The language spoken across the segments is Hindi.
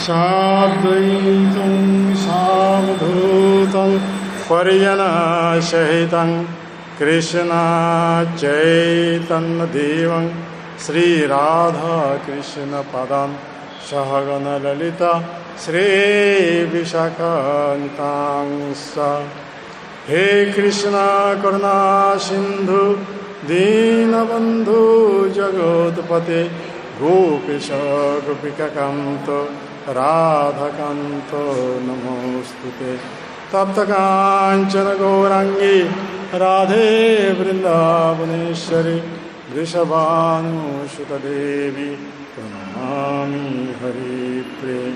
साद्वैतं सावधूतं परिजनसहितं कृष्णचैतन्यदेवं श्रीराधाकृष्णपदां सहगणललिता श्रीविशाखान्तांस। हे कृष्णा करुणा सिंधु दीनबंधु जगत्पते गोपीश गोपिकाकांत राधाकांत नमोस्तुते। तप्तकांचन गौरांगी राधे वृंदावनेश्वरी वृषभानुसुतदेवी प्रणमामि हरिप्रिये।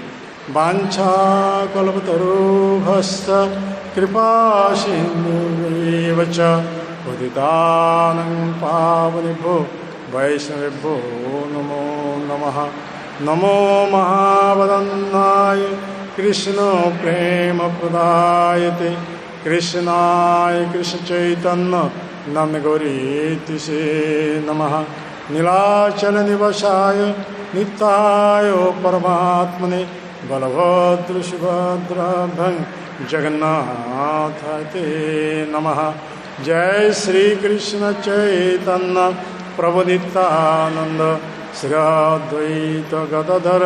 वाञ्छाकल्पतरुभ्यश्च कृपासिन्धुभ्येव च पतितानां पावनेभ्यो वैष्णवेभ्यो नमो नमः। नमो महावदन्नाय कृष्णप्रेमप्रदायते कृष्णाय कृष्णचैतन्य नाम्ने गौरीतिसे नमः। नीलाचलनिवासाय नित्याय परमात्मने बलभद्र सुभद्राभ्यां जगन्नाथाय ते नमः। जय श्री कृष्ण चैतन्य प्रभु नित्यानंद श्री अद्वैत गदाधर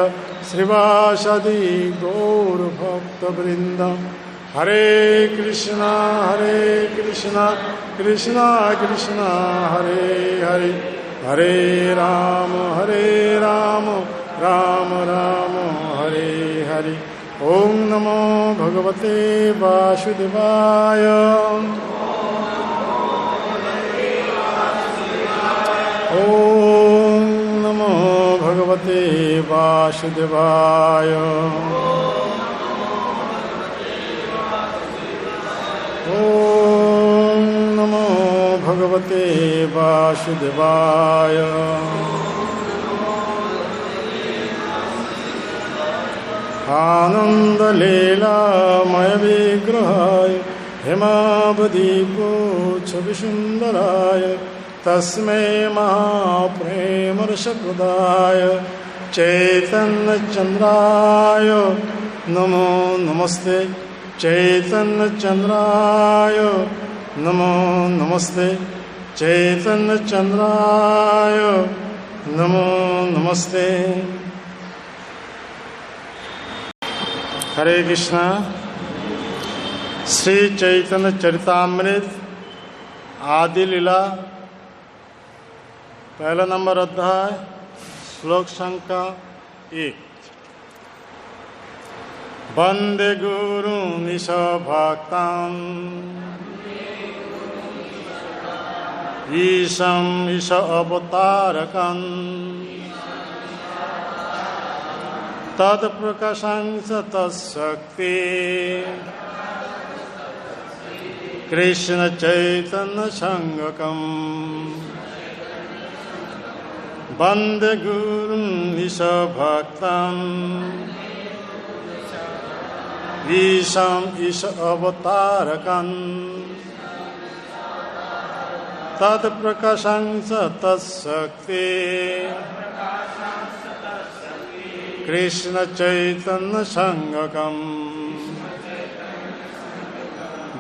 श्रीवासादि गौरभक्तवृंद। हरे कृष्णा कृष्णा कृष्णा हरे हरे हरे राम राम राम हरे हरे। ओम नमो भगवते वासुदेवाय। ओम नमो भगवते वासुदेवाय। ओम नमो भगवते वासुदेवाय। आनंद लीलामय विग्रहाय हेमावदीपोच्छविसुन्दराय तस्मै महाप्रेमरसप्रदाय चैतन्यचन्द्राय नमो नमस्ते। चैतन्यचन्द्राय नमो नमस्ते। चैतन्यचन्द्राय नमो नमस्ते। हरे कृष्णा। श्री चैतन्य चरितामृत आदि लीला पहला नंबर अध्याय श्लोक संख्या 1। वंदे गुरु निशभक्तान् ईशं ईश अवतारकम् तत्प्रकाशं च तत्शक्ति कृष्ण चैतन्य संगकम्। वंदे गुरुं निशभक्तान् ईशं ईश अवतारकम् तत्प्रकाशं च तत्शक्ति कृष्ण चैतन्य संगकम्।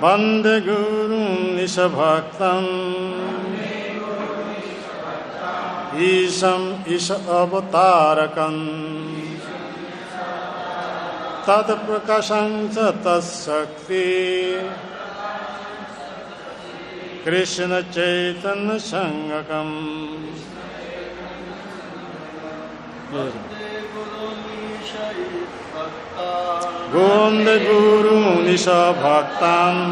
वंदे गुरुं निशभक्तान् ईशं ईश अवतारकम् तत्प्रकाशं च तत्शक्ति कृष्ण चैतन्य संगकम्। वंदे गुरुं निशभक्तान्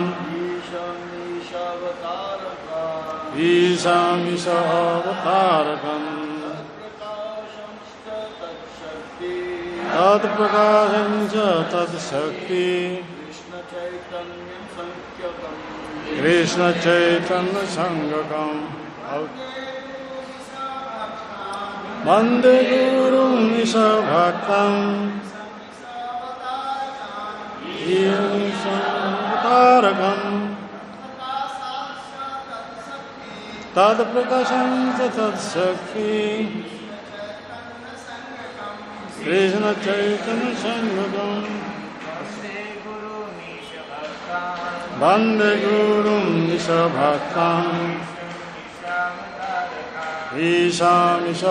ईशं ईश अवतारकम् तत्प्रकाशं च तत्शक्ति कृष्ण चैतन्य संगकम्। वंदे गुरुं निशभक्तान् ईशं अवतारकम् तत्प्रकाशं च तत्शक्ति कृष्ण चैतन्य संघम वंदे गुरुं निशभक्तान् ईशामीशावतारकम्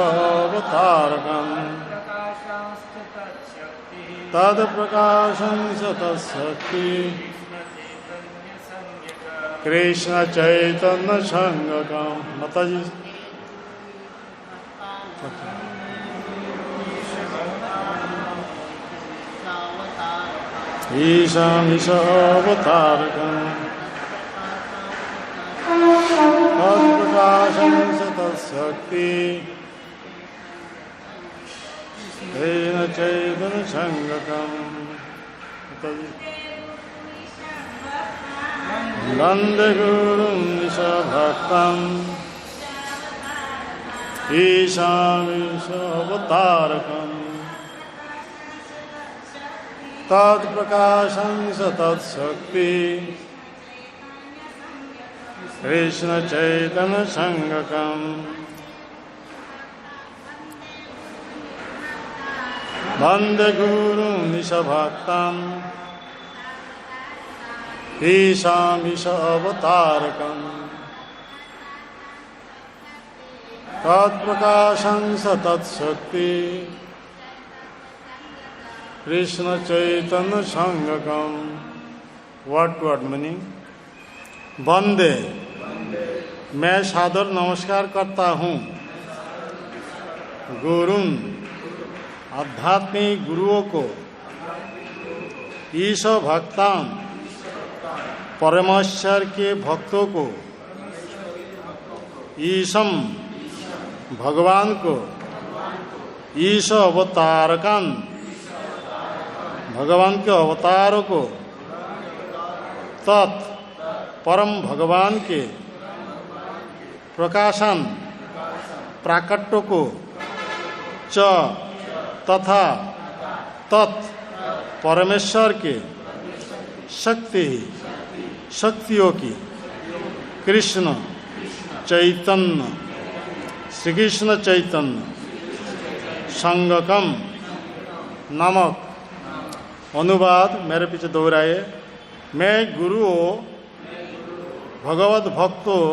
तत्प्रकाशं च तत्शक्ति कृष्ण चैतन्य संघम। माताजी ईशामीशावतारकम् तत्प्रकाशं च तत्शक्ति कृष्ण चैतन्य संघम। वंदे गुरुं निशभक्तं ईशामीशावतारकम् तत्प्रकाशं च तत्शक्ति कृष्ण चैतन्य संघम। वंदे गुरुं निशभक्तं ईशामीशावतारकम् तत्प्रकाशं च तत्शक्ति कृष्ण चैतन्य संघम। Word to word meaning. वंदे मैं सादर नमस्कार करता हूँ गुरुं आध्यात्मिक गुरुओं को, ईश भक्तान परमेश्वर के भक्तों को, ईशम भगवान को, ईश अवतारकान भगवान के अवतारों को, तत् परम भगवान के प्रकाशन प्राकट्य को, च तथा तत् परमेश्वर के शक्तियों की कृष्ण चैतन्य श्री कृष्ण चैतन्य संघकम नामक। अनुवाद मेरे पीछे दोहराए। मैं गुरुओं भगवत भक्तों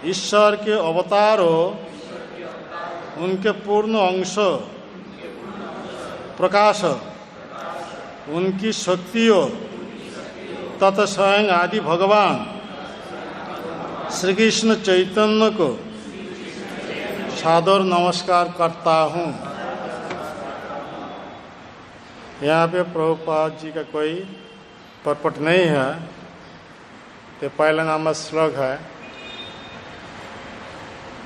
ईश्वर के अवतारों उनके पूर्ण अंश प्रकाश उनकी शक्तियों तथा स्वयं आदि भगवान श्री कृष्ण चैतन्य को सादर नमस्कार करता हूँ। यहाँ पे प्रभुपाद जी का कोई परपट नहीं है। तो पहला नाम श्लोक है,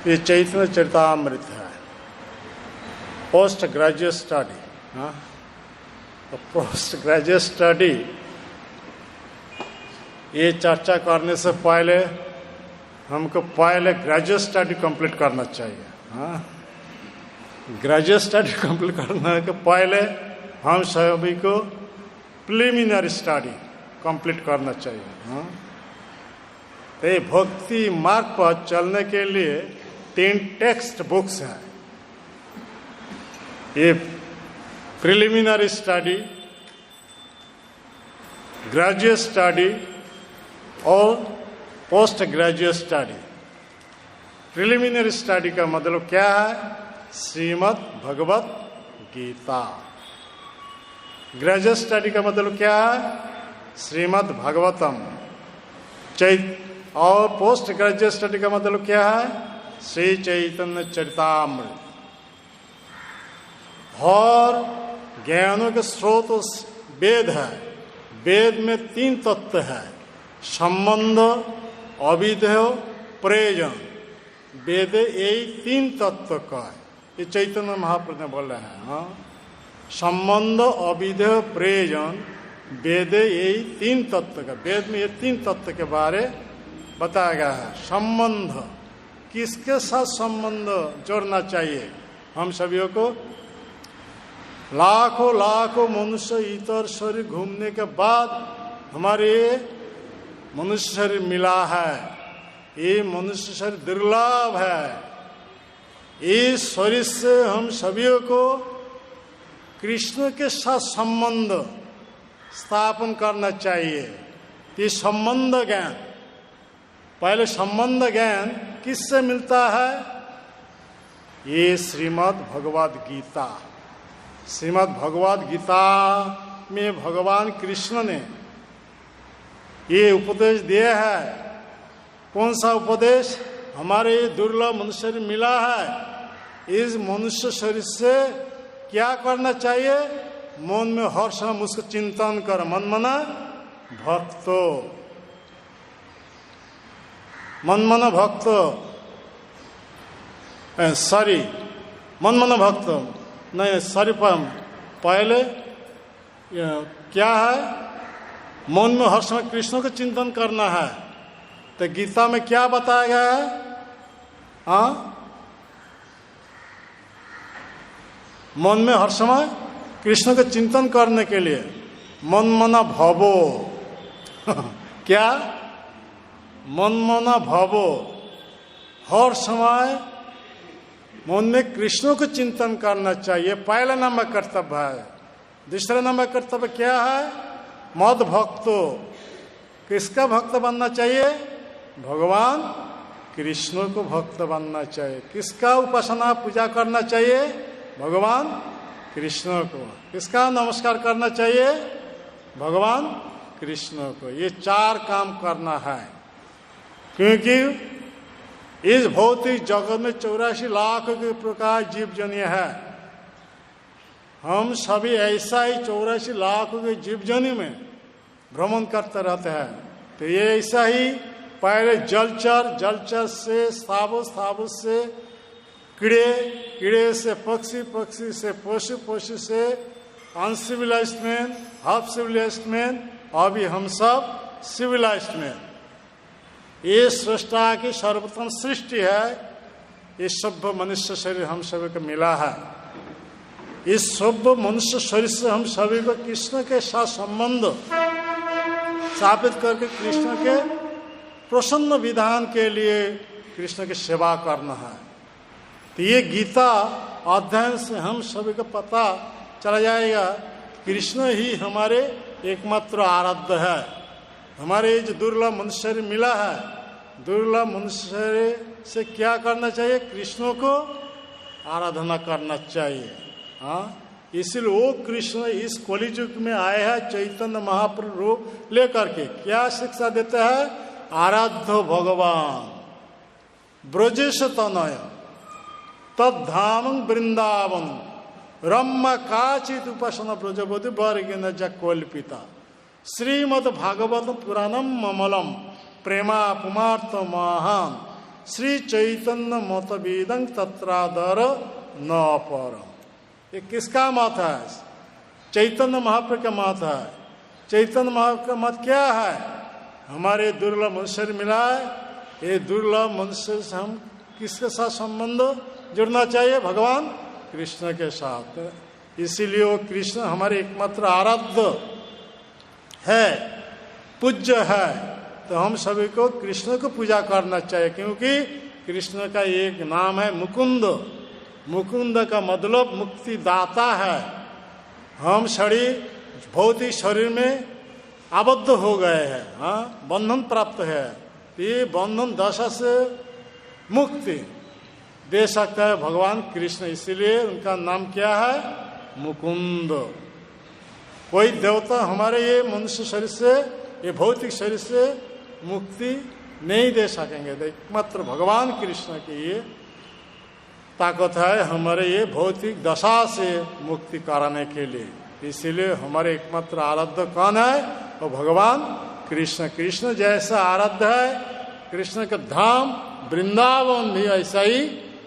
ये चैतन्य चरितामृत है, पोस्ट ग्रेजुएट स्टडी। हाँ, तो पोस्ट ग्रेजुएट स्टडी ये चर्चा करने से पहले हमको पहले ग्रेजुएट स्टडी कंप्लीट करना चाहिए। हाँ, ग्रेजुएट स्टडी कंप्लीट करने के पहले हम सभी को प्रिलिमिनरी स्टडी कंप्लीट करना चाहिए। हाँ, तो ये भक्ति मार्ग पर चलने के लिए 3 टेक्स्ट बुक्स हैं। ये प्रिलिमिनरी स्टडी, ग्रेजुएट स्टडी और post graduate study. Preliminary study का मतलब क्या है? श्रीमद् भगवत गीता। ग्रेजुएट स्टडी का मतलब क्या है? श्रीमद् भागवतम। और पोस्ट ग्रेजुएट स्टडी का मतलब क्या है? श्री चैतन्य चरितामृत। और ज्ञानों के स्रोत वेद है। वेद में 3 तत्व है, संबंध, अविधेय, प्रयोजन। वेद यही 3 तत्व का है। ये चैतन्य महाप्रभु ने बोले हैं। हाँ, संबंध, अविधेय, प्रयोजन, वेद यही 3 तत्व का। वेद में ये 3 तत्व के बारे बताया गया है। संबंध, किसके साथ संबंध जोड़ना चाहिए? हम सभी को लाखों लाखों मनुष्य इतर शरीर घूमने के बाद हमारे मनुष्य शरीर मिला है। ये मनुष्य शरीर दुर्लभ है। इस शरीर से हम सभी को कृष्ण के साथ संबंध स्थापन करना चाहिए। ये संबंध ज्ञान, पहले संबंध ज्ञान किससे मिलता है? ये श्रीमद् भगवद गीता। श्रीमद् भगवद गीता में भगवान कृष्ण ने ये उपदेश दिया है। कौन सा उपदेश? हमारे दुर्लभ मनुष्य शरीर मिला है, इस मनुष्य शरीर से क्या करना चाहिए? मन में हर समय उसका चिंतन कर। मन मना भक्तो, मन मना भक्तो, सॉरी मन मना भक्तो नहीं, सॉरी पहले क्या है? मन में हर समय कृष्ण का चिंतन करना है। तो गीता में क्या बताया गया है? हाँ, मन में हर समय कृष्ण का चिंतन करने के लिए मन मना भवो क्या? मन मना भवो, हर समय मन में कृष्ण को चिंतन करना चाहिए। पहला नंबर कर्तव्य है। दूसरा नंबर कर्तव्य क्या है? मद भक्तो, किसका भक्त बनना चाहिए? भगवान कृष्ण को भक्त बनना चाहिए। किसका उपासना पूजा करना चाहिए? भगवान कृष्ण को। किसका नमस्कार करना चाहिए? भगवान कृष्ण को। ये चार काम करना है, क्योंकि इस भौतिक जगत में 84 लाख के प्रकार जीव जनिय है। हम सभी ऐसा ही 84 लाख के जीव जनी में भ्रमण करते रहते हैं। तो ये ऐसा ही पहले जलचर, जलचर से स्थावुस, स्थावुस से कीड़े, कीड़े से पक्षी, पक्षी से पशु, पशु से uncivilized man, half civilized man, अभी हम सब सिविलाइज्ड मैन। ये सृष्टा की सर्वोत्तम सृष्टि है। ये सभ्य मनुष्य शरीर हम सभी को मिला है। इस सभ्य मनुष्य शरीर से हम सभी को कृष्ण के साथ संबंध स्थापित करके कृष्ण के प्रसन्न विधान के लिए कृष्ण की सेवा करना है। तो ये गीता अध्ययन से हम सभी को पता चला जाएगा कृष्ण ही हमारे एकमात्र आराध्य है। हमारे जो दुर्लभ मनुष्य शरीर मिला है, दुर्लभ मनुष्य शरीर से क्या करना चाहिए? कृष्ण को आराधना करना चाहिए। हाँ, इसलिए वो कृष्ण इस कलियुग में आए हैं चैतन्य महाप्रभु रूप लेकर के। क्या शिक्षा देते हैं? आराध्य भगवान ब्रजेश तनय तद्धाम वृंदावन रम्मा काचित उपासना ब्रजबोधि वर्गेन जल्पिता श्रीमद भागवत पुराणम ममलम प्रेमा पुमार्थ महान श्री चैतन्य मतवेदं तत्रादर न परम। ये किसका मत है? चैतन्य महाप्रभु का मत है। चैतन्य महाप्रभु का मत क्या है? हमारे दुर्लभ मनुष्य मिला है। ये दुर्लभ मनुष्य से हम किसके साथ संबंध जुड़ना चाहिए? भगवान कृष्ण के साथ। इसीलिए वो कृष्ण हमारे एकमात्र आराध्य है, पूज्य है। तो हम सभी को कृष्ण को पूजा करना चाहिए, क्योंकि कृष्ण का एक नाम है मुकुंद। मुकुंद का मतलब मुक्ति दाता है। हम शरीर, भौतिक शरीर में आबद्ध हो गए हैं, हाँ, बंधन प्राप्त है। ये बंधन दशा से मुक्ति दे सकता है भगवान कृष्ण। इसीलिए उनका नाम क्या है? मुकुंद। कोई देवता हमारे ये मनुष्य शरीर से, ये भौतिक शरीर से मुक्ति नहीं दे सकेंगे। एकमात्र भगवान कृष्ण की ये ताकत है हमारे ये भौतिक दशा से मुक्ति कराने के लिए। इसीलिए हमारे एकमात्र आराध्य कौन है? वो भगवान कृष्ण। कृष्ण जैसा आराध्य है, कृष्ण का धाम वृंदावन भी ऐसा ही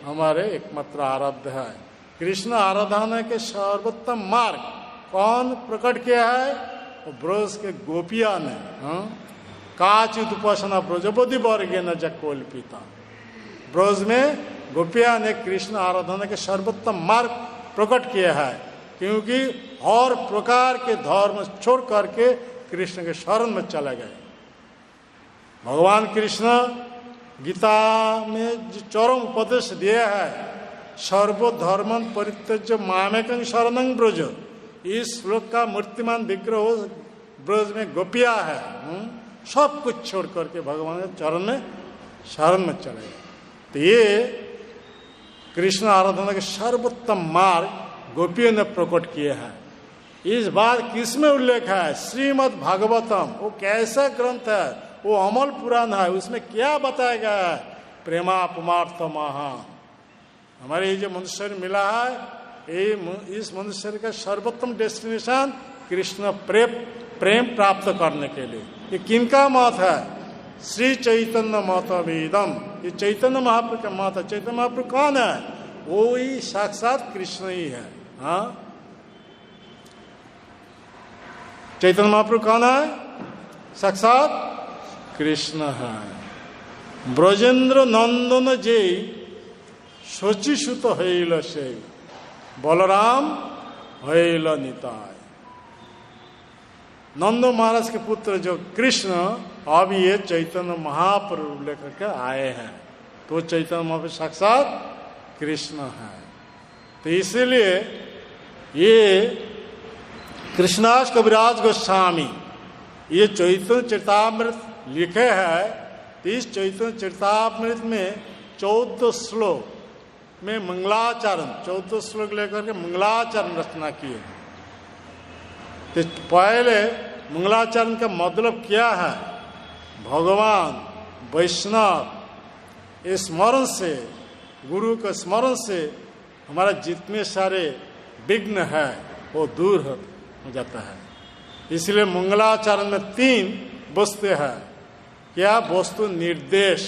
हमारे एकमात्र आराध्य है। कृष्ण आराधना के सर्वोत्तम मार्ग कौन प्रकट किया है? वो ब्रज के गोपिया ने। काचित उपासना ब्रजबोधि वर्गे न जल्पिता। ब्रज में गोपिया ने कृष्ण आराधना के सर्वोत्तम मार्ग प्रकट किया है, क्योंकि और प्रकार के धर्म छोड़ करके कृष्ण के शरण में चले गए। भगवान कृष्ण गीता में जो चरम उपदेश दिया है, सर्वधर्मन परित्यज्य मामेकं शरणं ब्रज। इस श्लोक का मूर्तिमान विग्रह ब्रज में गोपिया है, सब कुछ छोड़ करके भगवान के चरण में शरण में चले। तो ये कृष्ण आराधना के सर्वोत्तम मार्ग गोपियों ने प्रकट किए हैं। इस बात किसमें उल्लेख है? श्रीमद् भागवतम। वो कैसा ग्रंथ है? वो अमल पुराण है। उसमें क्या बताया गया है? प्रेमापमार्थ महा। हमारे ये जो मनुष्य मिला है, ये इस मनुष्य का सर्वोत्तम डेस्टिनेशन कृष्ण प्रेम प्राप्त करने के लिए। ये किनका मत है? श्री चैतन्य मतवेदम। ये चैतन्य महाप्रभु का मत है। चैतन्य महाप्रभु कौन है? वो ही साक्षात कृष्ण ही है। हाँ, चैतन्य महाप्रभु कौन है? साक्षात कृष्ण है। ब्रजेंद्र नंदन जे शचीसुत हईल से बलराम हईल निताय। नंद महाराज के पुत्र जो कृष्ण, अब ये चैतन्य महाप्रभु लेकर के आए हैं। तो चैतन्य महाप्रभु साक्षात कृष्ण है। तो इसीलिए ये कृष्णास कविराज गोस्वामी ये चैतन्य चरितामृत लिखे हैं। तो इस चैतन्य चरितामृत में 14 श्लोक में मंगलाचरण, 14 श्लोक लेकर के मंगलाचरण रचना किए। तो पहले मंगलाचरण का मतलब क्या है? भगवान वैष्णव स्मरण से, गुरु के स्मरण से हमारा जितने सारे विघ्न है वो दूर हो जाता है। इसलिए मंगलाचरण में 3 वस्तु है। क्या? वस्तु निर्देश।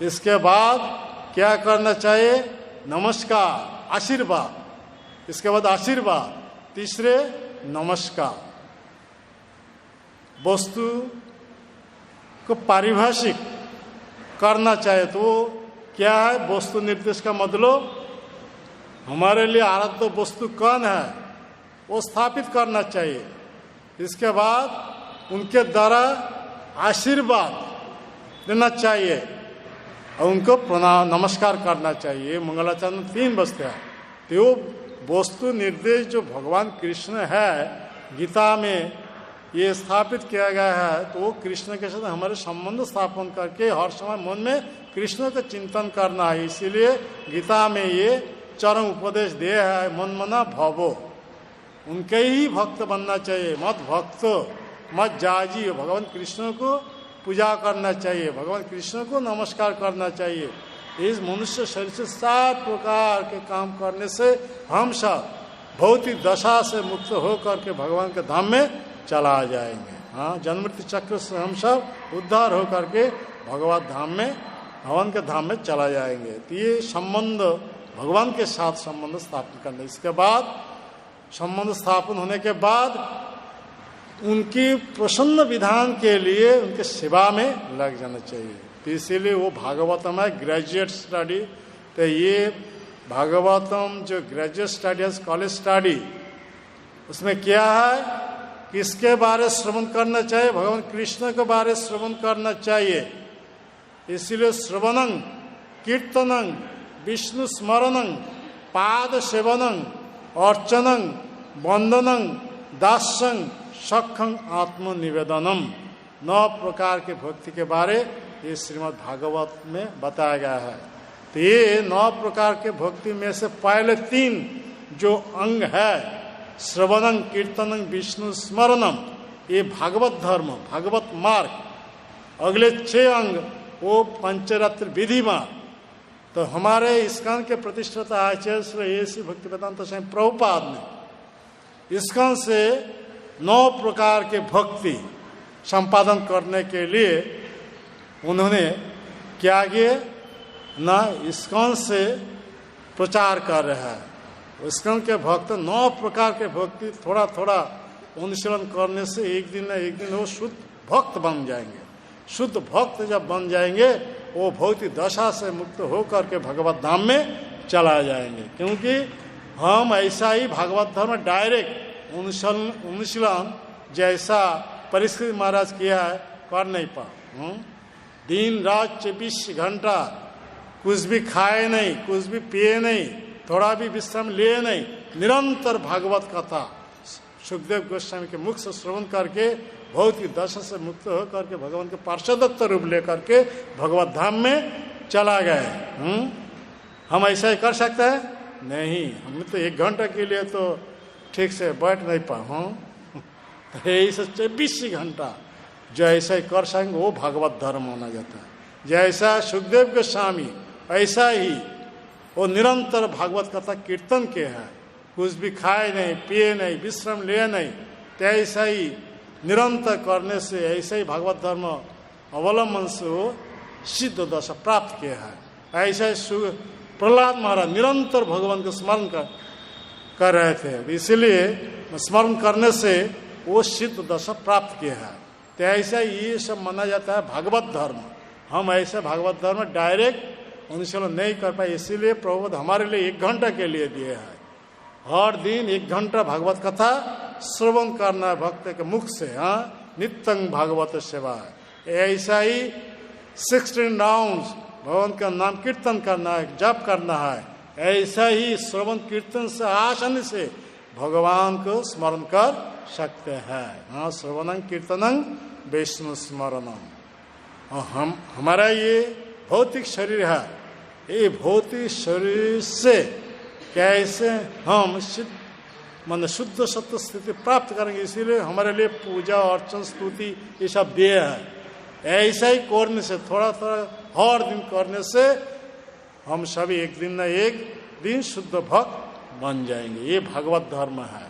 इसके बाद क्या करना चाहिए? नमस्कार, आशीर्वाद। इसके बाद आशीर्वाद। तीसरे नमस्कार। वस्तु को पारिभाषिक करना चाहिए तो क्या है? वस्तु निर्देश का मतलब हमारे लिए आराध्य वस्तु कौन है वो स्थापित करना चाहिए। इसके बाद उनके द्वारा आशीर्वाद देना चाहिए और उनको प्रणाम नमस्कार करना चाहिए। मंगलाचरण में 3 वस्तु है। तो वस्तु निर्देश जो भगवान कृष्ण है, गीता में ये स्थापित किया गया है। तो वो कृष्ण के साथ हमारे संबंध स्थापन करके हर समय मन में कृष्ण का चिंतन करना है। इसीलिए गीता में ये चरम उपदेश दिया है, मन मना भवो। उनके ही भक्त बनना चाहिए। मत भक्तो मत जाजी। भगवान कृष्ण को पूजा करना चाहिए, भगवान कृष्ण को नमस्कार करना चाहिए। इस मनुष्य शरीर से 7 प्रकार के काम करने से हम सब भौतिक दशा से मुक्त होकर के भगवान के धाम में चला जाएंगे। हाँ, जन्म मृत्यु चक्र से हम सब उद्धार होकर के भगवत धाम में, भगवान के धाम में चला जाएंगे। तो ये संबंध भगवान के साथ संबंध स्थापन करना। इसके बाद संबंध स्थापन होने के बाद उनकी प्रसन्न विधान के लिए उनके सेवा में लग जाना चाहिए। तो इसीलिए वो भागवतम है ग्रेजुएट स्टडी। तो ये भागवतम जो ग्रेजुएट स्टडी है, कॉलेज स्टडी, उसमें क्या है? किसके बारे श्रवण करना चाहिए? भगवान कृष्ण के बारे श्रवण करना चाहिए। इसीलिए श्रवणं कीर्तनं विष्णु स्मरणं पाद सेवनं अर्चनं वंदनं दास्यं सखं आत्मनिवेदनम 9 प्रकार के भक्ति के बारे ये श्रीमद् भागवत में बताया गया है। तो ये 9 प्रकार के भक्ति में से पहले 3 जो अंग है, श्रवणं कीर्तनं विष्णु स्मरणम, ये भागवत धर्म, भागवत मार्ग। अगले 6 अंग वो पंचरत्न विधि मार्ग। तो हमारे इस्कॉन के प्रतिष्ठाता आचार्य श्री ए.सी. भक्तिवेदांत स्वामी प्रभुपाद ने इस्कॉन से 9 प्रकार के भक्ति संपादन करने के लिए उन्होंने क्या किए ना, इस्कॉन से प्रचार कर रहे हैं। इस्कॉन के भक्त 9 प्रकार के भक्ति थोड़ा थोड़ा अनुशीलन करने से एक दिन न एक दिन वो शुद्ध भक्त बन जाएंगे। शुद्ध भक्त जब बन जाएंगे वो भौतिक दशा से मुक्त होकर के भगवत धाम में चला जाएंगे। क्योंकि हम ऐसा ही भागवत धर्म डायरेक्ट अनुशीलन जैसा परिस्थिति महाराज किया है कर नहीं पा। दिन रात 24 घंटा कुछ भी खाए नहीं, कुछ भी पिए नहीं, थोड़ा भी विश्राम लिए नहीं, निरंतर भागवत कथा सुखदेव गोस्वामी के मुख से श्रवण करके बहुत ही दशा से मुक्त हो करके भगवान के पार्षदत्व रूप लेकर के भगवत धाम में चला गए। हम ऐसा ही कर सकते हैं? नहीं, हम तो 1 घंटा के लिए तो ठीक से बैठ नहीं पाऊँ। ऐसा 24 घंटा जो ऐसा ही कर सकेंगे वो भागवत धर्म होना जाता है। जैसा सुखदेव गोस्वामी ऐसा ही वो निरंतर भागवत कथा कीर्तन के है, कुछ भी खाए नहीं, पिए नहीं, विश्राम लिए नहीं, तो ऐसा ही निरंतर करने से ऐसा ही भागवत धर्म अवलंबन से वो सिद्ध दशा प्राप्त किया है। ऐसा ही प्रहलाद महाराज निरंतर भगवान को स्मरण कर रहे थे, इसीलिए स्मरण करने से वो सिद्ध दशा प्राप्त किया है। तो ऐसा ये सब माना जाता है भागवत धर्म। हम ऐसे भागवत धर्म डायरेक्ट अनुशीलन नहीं कर पाए, इसीलिए प्रभुपाद हमारे लिए 1 घंटा के लिए दिए हैं। हर दिन 1 घंटा भागवत कथा श्रवण करना है भक्त के मुख से। नित्यं भागवत सेवा, ऐसा ही 16 राउंड्स भगवान का नाम कीर्तन करना है, जप करना है। ऐसा ही श्रवण कीर्तन से आसानी से भगवान को स्मरण कर सकते हैं। श्रवणं कीर्तनं वैष्णव स्मरणम। हमारा ये भौतिक शरीर है, ये भौतिक शरीर से कैसे हम शुद्ध सत्य स्थिति प्राप्त करेंगे, इसीलिए हमारे लिए पूजा अर्चन स्तुति ये सब दिए हैं। ऐसा ही करने से थोड़ा थोड़ा हर दिन करने से हम सभी एक दिन न एक दिन शुद्ध भक्त बन जाएंगे। ये भागवत धर्म है।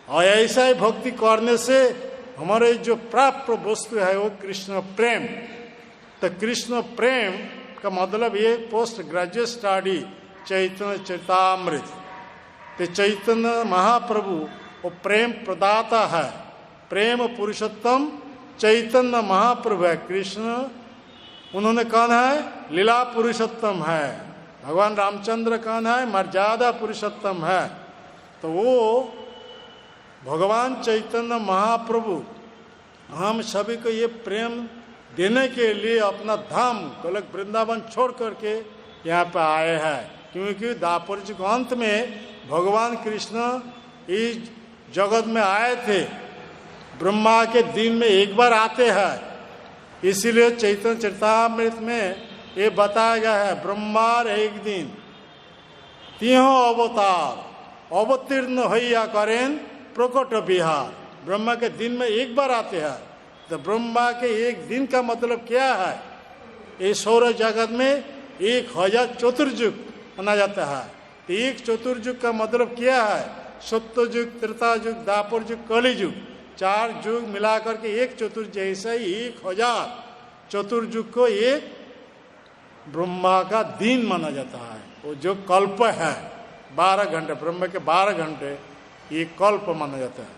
और ऐसा ही भक्ति करने से हमारे जो प्राप्त वस्तु है वो कृष्ण प्रेम। तो कृष्ण प्रेम का मतलब ये पोस्ट ग्रेजुएट स्टडी चैतन्य चरितामृत। तो चैतन्य महाप्रभु वो प्रेम प्रदाता है, प्रेम पुरुषोत्तम चैतन्य महाप्रभु है। कृष्ण उन्होंने कौन है? लीला पुरुषोत्तम है। भगवान रामचंद्र कौन है? मर्यादा पुरुषोत्तम है। तो वो भगवान चैतन्य महाप्रभु हम सभी को ये प्रेम देने के लिए अपना धाम गोलक वृंदावन छोड़ करके यहाँ पे आए हैं। क्योंकि द्वापर युग अंत में भगवान कृष्ण इस जगत में आए थे, ब्रह्मा के दिन में एक बार आते हैं। इसीलिए चैतन्य चरितामृत में ये बताया गया है, ब्रह्मार एक दिन 3 अवतार अवतीर्ण होइया करें प्रकट विहार। ब्रह्मा के दिन में एक बार आते हैं। तो ब्रह्मा के एक दिन का मतलब क्या है? ये सौर जगत में 1000 चतुर्युग माना जाता है। तो एक चतुर्युग का मतलब क्या है? सत्ययुग, त्रेतायुग, द्वापर युग, कलियुग, 4 युग मिलाकर के एक चतुर्युग। जैसा ही 1000 चतुर्युग को एक ब्रह्मा का दिन माना जाता है। वो जो कल्प है 12 घंटे, ब्रह्मा के 12 घंटे ये कल्प माना जाता है।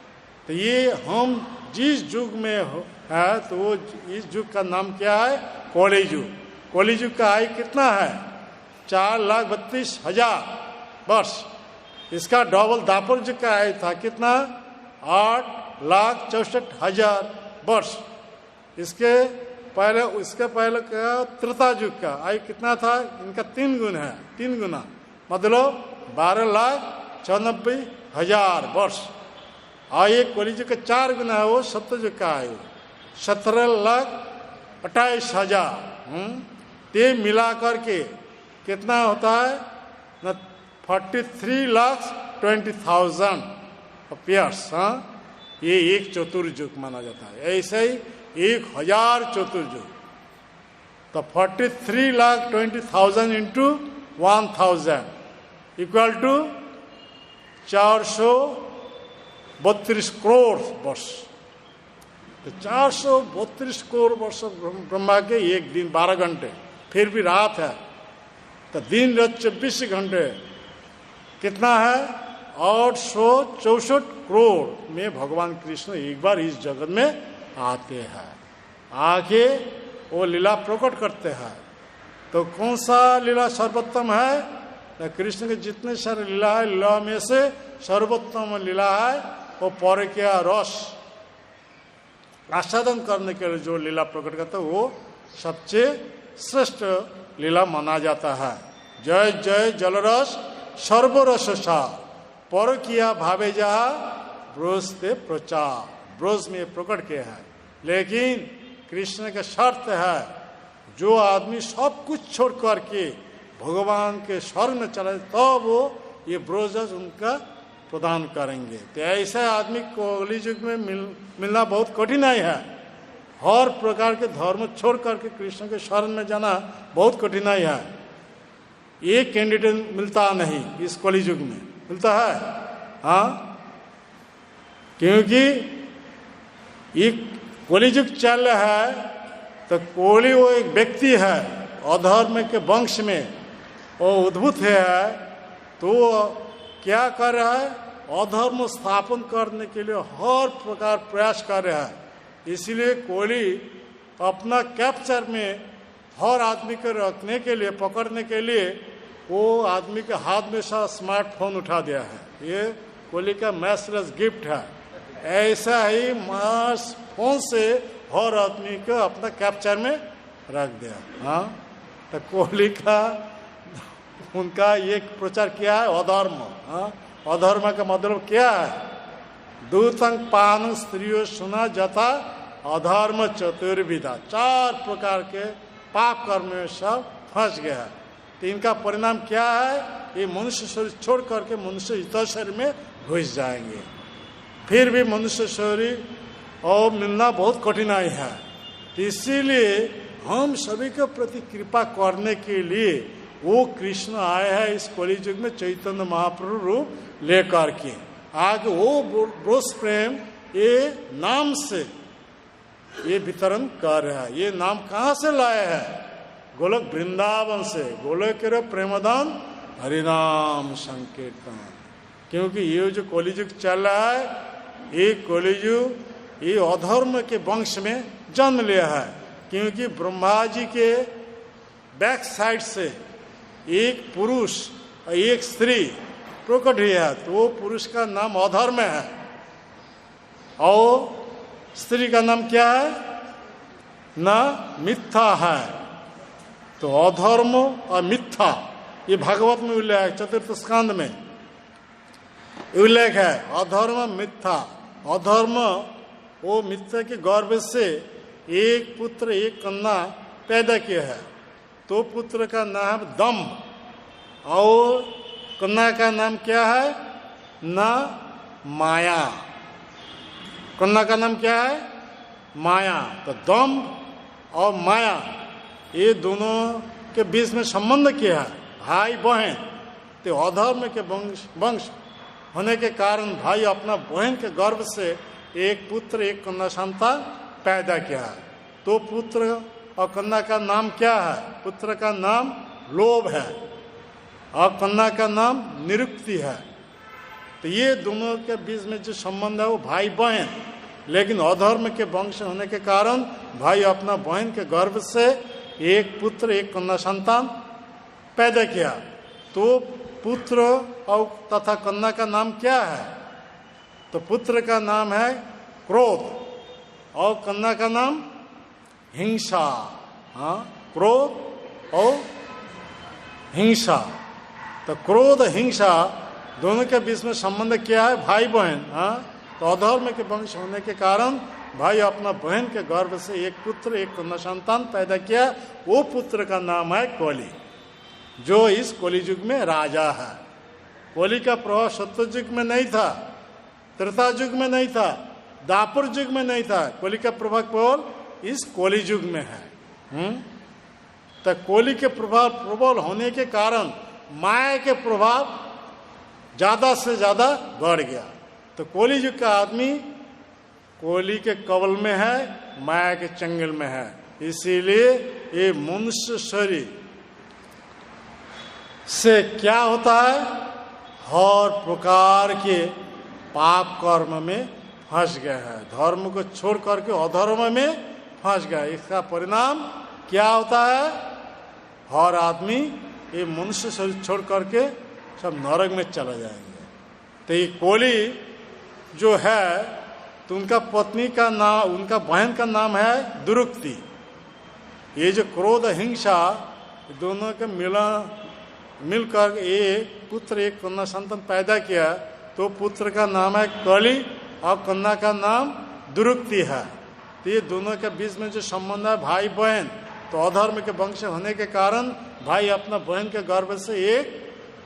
तो ये हम जिस युग में है तो वो इस युग का नाम क्या है? कलियुग। कलियुग का आयु कितना है? 4,32,000 वर्ष। इसका डबल द्वापर युग का आयु था कितना? 8,64,000 वर्ष। इसके पहले का त्रेतायुग का आयु कितना था? इनका 3 गुना है, 3 गुना मतलब 12,94,000 वर्ष। और ये कलियुग का 4 गुना है, वो सत्ययुग का आयु 17,28,000। ते मिला करके कितना होता है? 43,20,000 ईयर्स। ये एक चतुर्युग माना जाता है। ऐसे ही 1000 चतुर्युग। तो 43,20,000 इंटू 1000 इक्वल टू 432 करोड़ वर्ष। तो 432 करोड़ वर्ष ब्रह्मा के एक दिन 12 घंटे, फिर भी रात है। तो दिन रात 24 घंटे कितना है? 864 करोड़ में भगवान कृष्ण एक बार इस जगत में आते हैं। आके वो लीला प्रकट करते हैं। तो कौन सा लीला सर्वोत्तम है? तो कृष्ण के जितने सारे लीला है, लीला में से सर्वोत्तम लीला है वो परकीय रस आस्वादन करने के लिए जो लीला प्रकट करता है वो सबसे श्रेष्ठ लीला माना जाता है। जय जय जलरस सर्वरस सार, पर किया भावे जहा ब्रोज ते प्रचार। ब्रोज में प्रकट किया है, लेकिन कृष्ण का शर्त है, जो आदमी सब कुछ छोड़ करके भगवान के शरण में चले तो वो ये ब्रोजस उनका प्रदान करेंगे। तो ऐसे आदमी को कलियुग में मिलना बहुत कठिनाई है। हर प्रकार के धर्म छोड़ करके कृष्ण के शरण में जाना बहुत कठिनाई है। एक कैंडिडेट मिलता नहीं इस कलियुग में, मिलता है? हाँ, क्योंकि ये कलियुग चल रहा है तो कोली वो एक व्यक्ति है अधर्म के वंश में, वो उद्भूत है, तो क्या कर रहा है? अधर्म स्थापन करने के लिए हर प्रकार प्रयास कर रहा है। इसलिए कोली अपना कैप्चर में हर आदमी को रखने के लिए, पकड़ने के लिए वो आदमी के हाथ में सा स्मार्टफोन उठा दिया है। ये कोली का मैसेज गिफ्ट है। ऐसा ही मास फोन से हर आदमी को अपना कैप्चर में रख दिया। हाँ, तो कोली का उनका एक प्रचार किया है अधर्म। हाँ, अधर्म का मतलब क्या है? दूतंग पान स्त्रियों सुना जथा अधर्म चतुर्विधा, 4 प्रकार के पाप कर्म में सब फंस गया है। तो इनका परिणाम क्या है? ये मनुष्य शरीर छोड़ करके मनुष्य इतर शरीर में घुस जाएंगे। फिर भी मनुष्य शरीर और मिलना बहुत कठिनाई है। तो इसीलिए हम सभी के प्रति कृपा करने के लिए वो कृष्ण आए हैं इस कलियुग में चैतन्य महाप्रभु रूप लेकर के। आगे वो ब्रोस प्रेम ये नाम से ये वितरण कर रहा है। ये नाम कहाँ से लाए हैं? गोलक वृंदावन से। गोलक प्रेमदान हरिनाम संकीर्तन। क्योंकि ये जो कलियुग चल रहा है, ये कलियुग ये अधर्म के वंश में जन्म लिया है। क्योंकि ब्रह्मा जी के बैक साइड से एक पुरुष और एक स्त्री प्रकट हुई है, तो वो पुरुष का नाम अधर्म है और स्त्री का नाम क्या है? ना मिथ्या है। तो अधर्म और मिथ्या ये भागवत में उल्लेख है, चतुर्थ स्कंद में उल्लेख है। अधर्म मिथ्या, अधर्म वो मिथ्या के गर्भ से एक पुत्र एक कन्या पैदा किया है। तो पुत्र का नाम दम्भ और कन्या का नाम क्या है? ना माया। कन्या का नाम क्या है? माया। तो दम्भ और माया ये दोनों के बीच में संबंध क्या है? भाई बहन। तो अधर्म के वंश होने के कारण भाई अपना बहन के गर्भ से एक पुत्र एक कन्या संतान पैदा किया है। तो पुत्र और कन्या का नाम क्या है? पुत्र का नाम लोभ है और कन्या का नाम निरुक्ति है। तो ये दोनों के बीच में जो संबंध है वो भाई बहन। लेकिन अधर्म के वंश होने के कारण भाई अपना बहन के गर्भ से एक पुत्र एक कन्या संतान पैदा किया। तो पुत्र और तथा कन्या का नाम क्या है? तो पुत्र का नाम है क्रोध और कन्या का नाम हिंसा। हाँ, क्रोध और हिंसा। तो क्रोध हिंसा दोनों के बीच में संबंध क्या है? भाई बहन। हाँ, तो अधर्म के वंश होने के कारण भाई अपना बहन के गर्भ से एक पुत्र एक कन्या संतान पैदा किया। वो पुत्र का नाम है कली, जो इस कलियुग में राजा है। कली का प्रभाव सत्ययुग में नहीं था, त्रेता युग में नहीं था, द्वापर युग में नहीं था। कली का प्रभाव केवल इस कलियुग में है। तो कली के प्रभाव प्रबल होने के कारण माया के प्रभाव ज्यादा से ज्यादा बढ़ गया। तो कलियुग का आदमी कोली के कवल में है, माया के चंगल में है। इसीलिए ये मनुष्य शरीर से क्या होता है? हर प्रकार के पाप कर्म में फंस गया है। धर्म को छोड़ करके अधर्म में फंस गया। इसका परिणाम क्या होता है? हर आदमी ये मनुष्य शरीर छोड़ करके सब नरक में चला जाएंगे। तो ये कोली जो है, तो उनका पत्नी का नाम, उनका बहन का नाम है दुरुक्ति। ये जो क्रोध हिंसा दोनों के मिलकर एक पुत्र एक कन्या संतान पैदा किया, तो पुत्र का नाम है कली और कन्या का नाम दुरुक्ति है। तो ये दोनों के बीच में जो संबंध है भाई बहन, तो अधर्म के वंश होने के कारण भाई अपना बहन के गर्भ से एक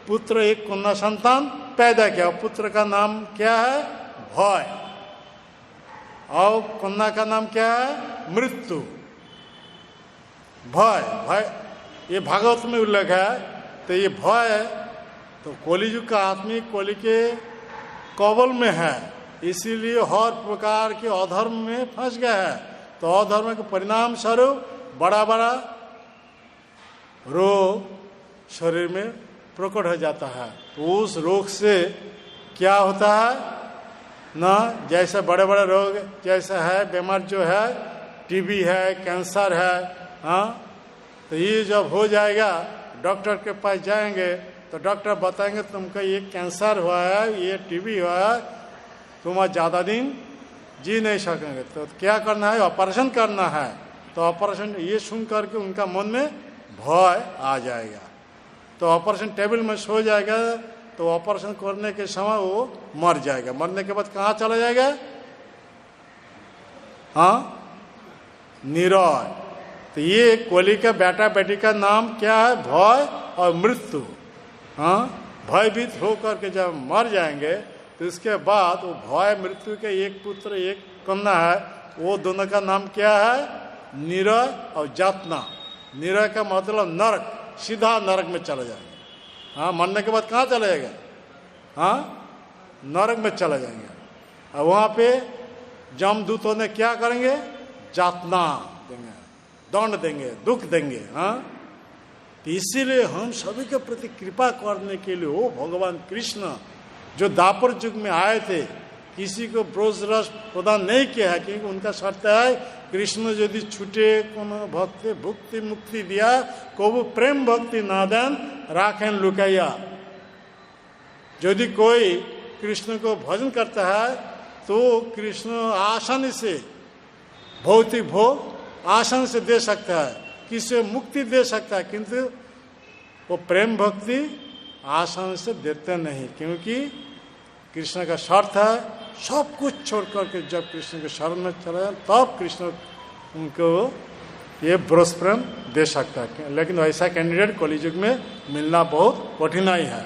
पुत्र एक कन्या संतान पैदा किया। पुत्र का नाम क्या है? भय। और कन्या का नाम क्या है? मृत्यु। भय, भय ये भागवत में उल्लेख है। तो ये भय तो कलियुग का आदमी कलि के कबल में है, इसीलिए हर प्रकार के अधर्म में फंस गया है। तो अधर्म के परिणाम स्वरूप बड़ा बड़ा रोग शरीर में प्रकट हो जाता है। तो उस रोग से क्या होता है ना, जैसे बड़े बड़े रोग जैसा है बीमार जो है, टीबी है, कैंसर है, हाँ, तो ये जब हो जाएगा डॉक्टर के पास जाएंगे तो डॉक्टर बताएंगे तुमको ये कैंसर हुआ है, ये टीबी हुआ है, तुम आज ज़्यादा दिन जी नहीं सकेंगे, तो क्या करना है? ऑपरेशन करना है। तो ऑपरेशन ये सुन करके उनका मन में भय आ जाएगा, तो ऑपरेशन टेबल में सो जाएगा। तो ऑपरेशन करने के समय वो मर जाएगा। मरने के बाद कहाँ चला जाएगा? हाँ, निरय। तो ये कलि का बेटा बेटी का नाम क्या है? भय और मृत्यु। हाँ, भयभीत होकर के जब मर जाएंगे तो इसके बाद वो भय मृत्यु के एक पुत्र एक कन्या है, वो दोनों का नाम क्या है? निरय और जातना। निरय का मतलब नरक, सीधा नरक में चला जाएगा। हाँ, मरने के बाद कहाँ चला जाएगा? हाँ, नरक में चला जाएंगे। और वहाँ पे जमदूतों ने क्या करेंगे? जातना देंगे, दंड देंगे, दुख देंगे। हाँ, तो इसीलिए हम सभी के प्रति कृपा करने के लिए वो भगवान कृष्ण जो दापर युग में आए थे, किसी को ब्रोज रस प्रदान नहीं किया है, क्योंकि उनका शर्त है कृष्ण यदि छूटे कोनो भक्ति भुक्ति मुक्ति दिया, कबू प्रेम भक्ति ना देन राखें लुकाइया। यदि कोई कृष्ण को भजन करता है तो कृष्ण आसानी से भौतिक भोग आसानी से दे सकता है, किसी मुक्ति दे सकता है, किंतु वो प्रेम भक्ति आसानी से देते नहीं, क्योंकि कृष्ण का शर्त है सब कुछ छोड़ करके जब कृष्ण के शरण में चला जाए तब कृष्ण उनको ये ब्रस प्रेम दे सकता है। लेकिन ऐसा कैंडिडेट कलियुग में मिलना बहुत कठिनाई है।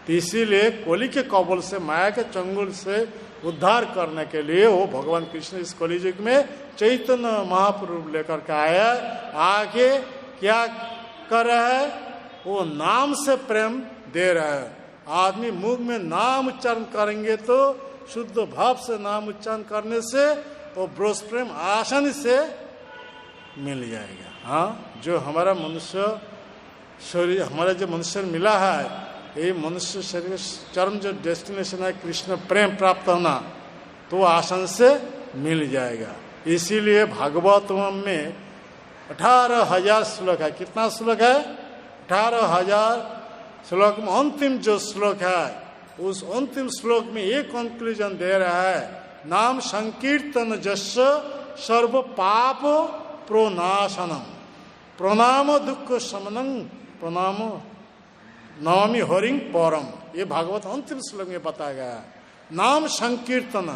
तो इसीलिए कलि के कबल से, माया के चंगुल से उद्धार करने के लिए वो भगवान कृष्ण इस कलियुग में चैतन्य महाप्रभु लेकर के आया। आके क्या कर रहा है? वो नाम से प्रेम दे रहा है। आदमी मुख में नाम उच्चारण करेंगे तो शुद्ध भाव से नाम उच्चारण करने से वो ब्रज प्रेम आसानी से मिल जाएगा। हाँ, जो हमारा मनुष्य शरीर, हमारा जो मनुष्य मिला है, ये मनुष्य शरीर चरम जो डेस्टिनेशन है कृष्ण प्रेम प्राप्त होना, तो आसान से मिल जाएगा। इसीलिए भागवत में 18,000 श्लोक है। कितना श्लोक है? 18,000 श्लोक में अंतिम जो श्लोक है, उस अंतिम श्लोक में एक कंक्लूजन दे रहा है, नाम संकीर्तन जस्य सर्व पाप प्रोनाशनम प्रणाम दुख शमनं प्रणाम नमामि हरिं परम। ये भागवत अंतिम श्लोक में बताया गया है। नाम संकीर्तन,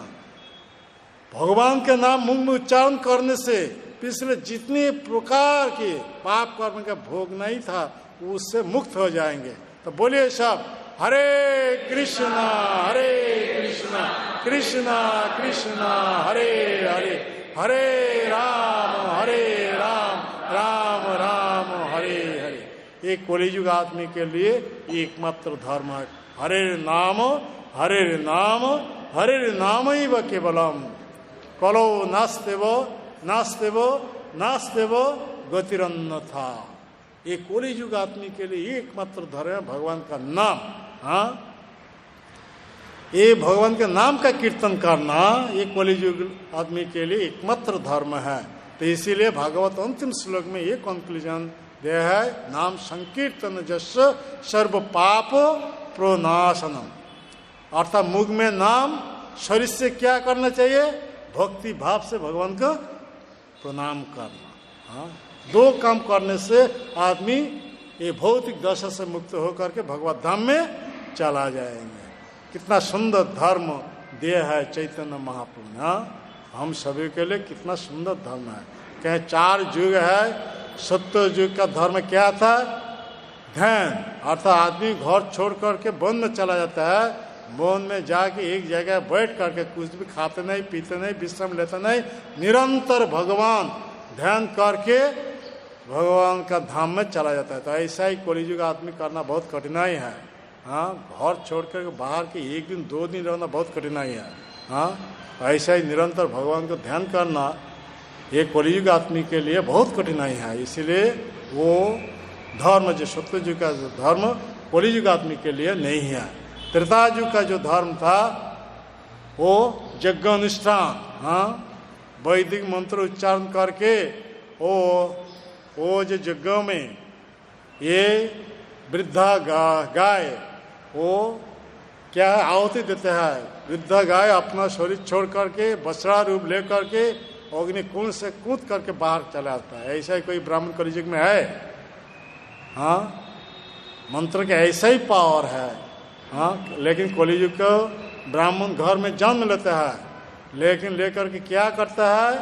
भगवान के नाम मुंह में उच्चारण करने से पिछले जितने प्रकार के पाप कर्म का भोग नहीं था उससे मुक्त हो जाएंगे। तो बोलिए सब हरे कृष्णा कृष्णा कृष्णा हरे हरे, हरे राम राम राम हरे हरे। एक कलियुग आदमी के लिए एकमात्र धर्म है हरे नाम हरे नाम ही व केवलम कलो नास्तेव गतिरन्न था। एक कलियुग आदमी के लिए एकमात्र धर्म है भगवान का नाम। हाँ, ये भगवान के नाम का कीर्तन करना ये कलियुग आदमी के लिए एकमात्र धर्म है। तो इसीलिए भागवत अंतिम श्लोक में ये कंक्लूजन दिया है, नाम संकीर्तन जस्य सर्व पाप प्रोनाशनम। अर्थात मुख में नाम, शरीर से क्या करना चाहिए? भक्ति भाव से भगवान को प्रणाम करना। हाँ, दो काम करने से आदमी ये भौतिक दशा से मुक्त होकर के भगवत धाम में चला जाएंगे। कितना सुंदर धर्म दिया है चैतन्य महाप्रभु ने। हम सभी के लिए कितना सुंदर धर्म है। कहें 4 युग है। सत्य युग का धर्म क्या था? ध्यान, अर्थात आदमी घर छोड़ करके वन में चला जाता है, वन में जाके एक जगह बैठ करके कुछ भी खाते नहीं, पीते नहीं, विश्राम लेते नहीं, निरंतर भगवान ध्यान करके भगवान का धाम में चला जाता है। तो ऐसा ही कलियुग आदमी करना बहुत कठिनाई है। हाँ, घर छोड़ कर बाहर के 1 दिन 2 दिन रहना बहुत कठिनाई है। हाँ, ऐसा ही निरंतर भगवान को ध्यान करना ये कलियुग आदमी के लिए बहुत कठिनाई है। इसीलिए वो धर्म जो सत्ययुग का जो धर्म कलियुग आदमी के लिए नहीं है। त्रेतायुग का जो धर्म था वो यज्ञ अनुष्ठान, हाँ, वैदिक मंत्र उच्चारण करके वो जो यज्ञ में ये वृद्धा गाय वो क्या है आहुति देते हैं। वृद्धा गाय अपना शरीर छोड़ करके बछड़ा रूप ले करके अग्नि कुंड से कूद करके बाहर चला आता है। ऐसा ही कोई ब्राह्मण कलियुग में है? हाँ, मंत्र के ऐसा ही पावर है। हाँ, लेकिन कलियुग को ब्राह्मण घर में जन्म लेता है, लेकिन लेकर के क्या करता है?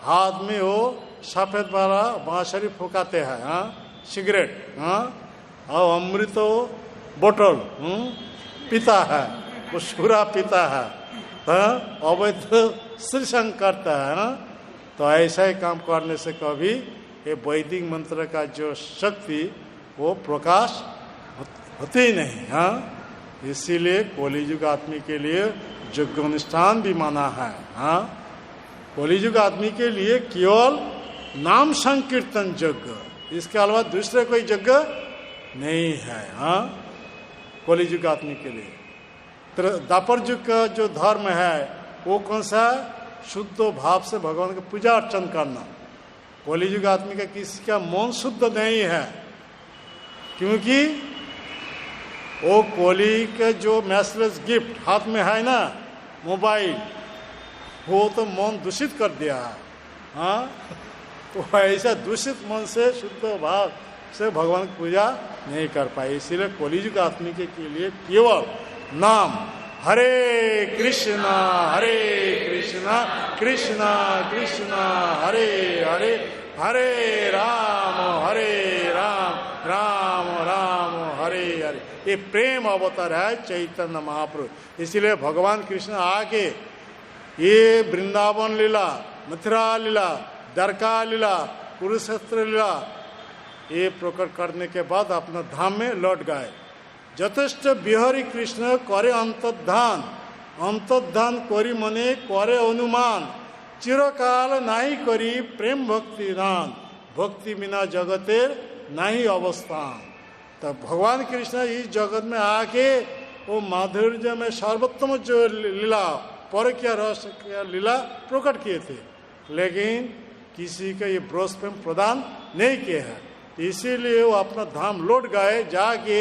हाथ में वो सफेद वाला बांसुरी फुकाते हैं, हाँ, सिगरेट, हाँ, और अमृत बोतल पीता है, वो सूरा पीता है, हाँ, अवैध श्रीसंग करता है। हाँ? तो ऐसा ही काम करने से कभी ये वैदिक मंत्र का जो शक्ति वो प्रकाश होती ही नहीं। हाँ, इसीलिए कलियुग आदमी के लिए यज्ञ अनुष्ठान भी माना है। हाँ, कलियुग आदमी के लिए केवल नाम संकीर्तन यज्ञ, इसके अलावा दूसरे कोई यज्ञ नहीं है। हाँ, कलियुग आदमी के लिए द्वापर युग का जो धर्म है वो कौन सा? शुद्ध भाव से भगवान की पूजा अर्चन करना। कलियुग आदमी का किसी का मन शुद्ध नहीं है, क्योंकि वो कोली के जो मैसेज गिफ्ट हाथ में है ना, मोबाइल, वो तो मन दूषित कर दिया है। हाँ, तो ऐसा दूषित मन से शुद्ध भाव से भगवान की पूजा नहीं कर पाए। इसीलिए कलियुग आदमी के लिए केवल नाम हरे कृष्णा कृष्णा कृष्णा हरे हरे, हरे राम राम राम हरे हरे। ये प्रेम अवतार है चैतन्य महाप्रभु। इसीलिए भगवान कृष्ण आके ये वृंदावन लीला, मथुरा लीला, द्वारका लीला, कुरुक्षेत्र लीला ये प्रकट करने के बाद अपना धाम में लौट गए। যথেষ্ট বিহারী কৃষ্ণ করে অন্তর্ধান, অন্তর্ধান করি মনে করে অনুমান, চিরকাল নাহি করি প্রেম ভক্তি দান, भक्ति बिना जगतेर नहीं अवस्थान। तो भगवान कृष्ण इस जगत में आके वो माधुर्य में सर्वोत्तम जो लीला पर क्या रस क्या लीला प्रकट किए थे, लेकिन किसी का ये ब्रस प्रेम प्रदान नहीं किए हैं। इसीलिए वो अपना धाम लौट गए। जाके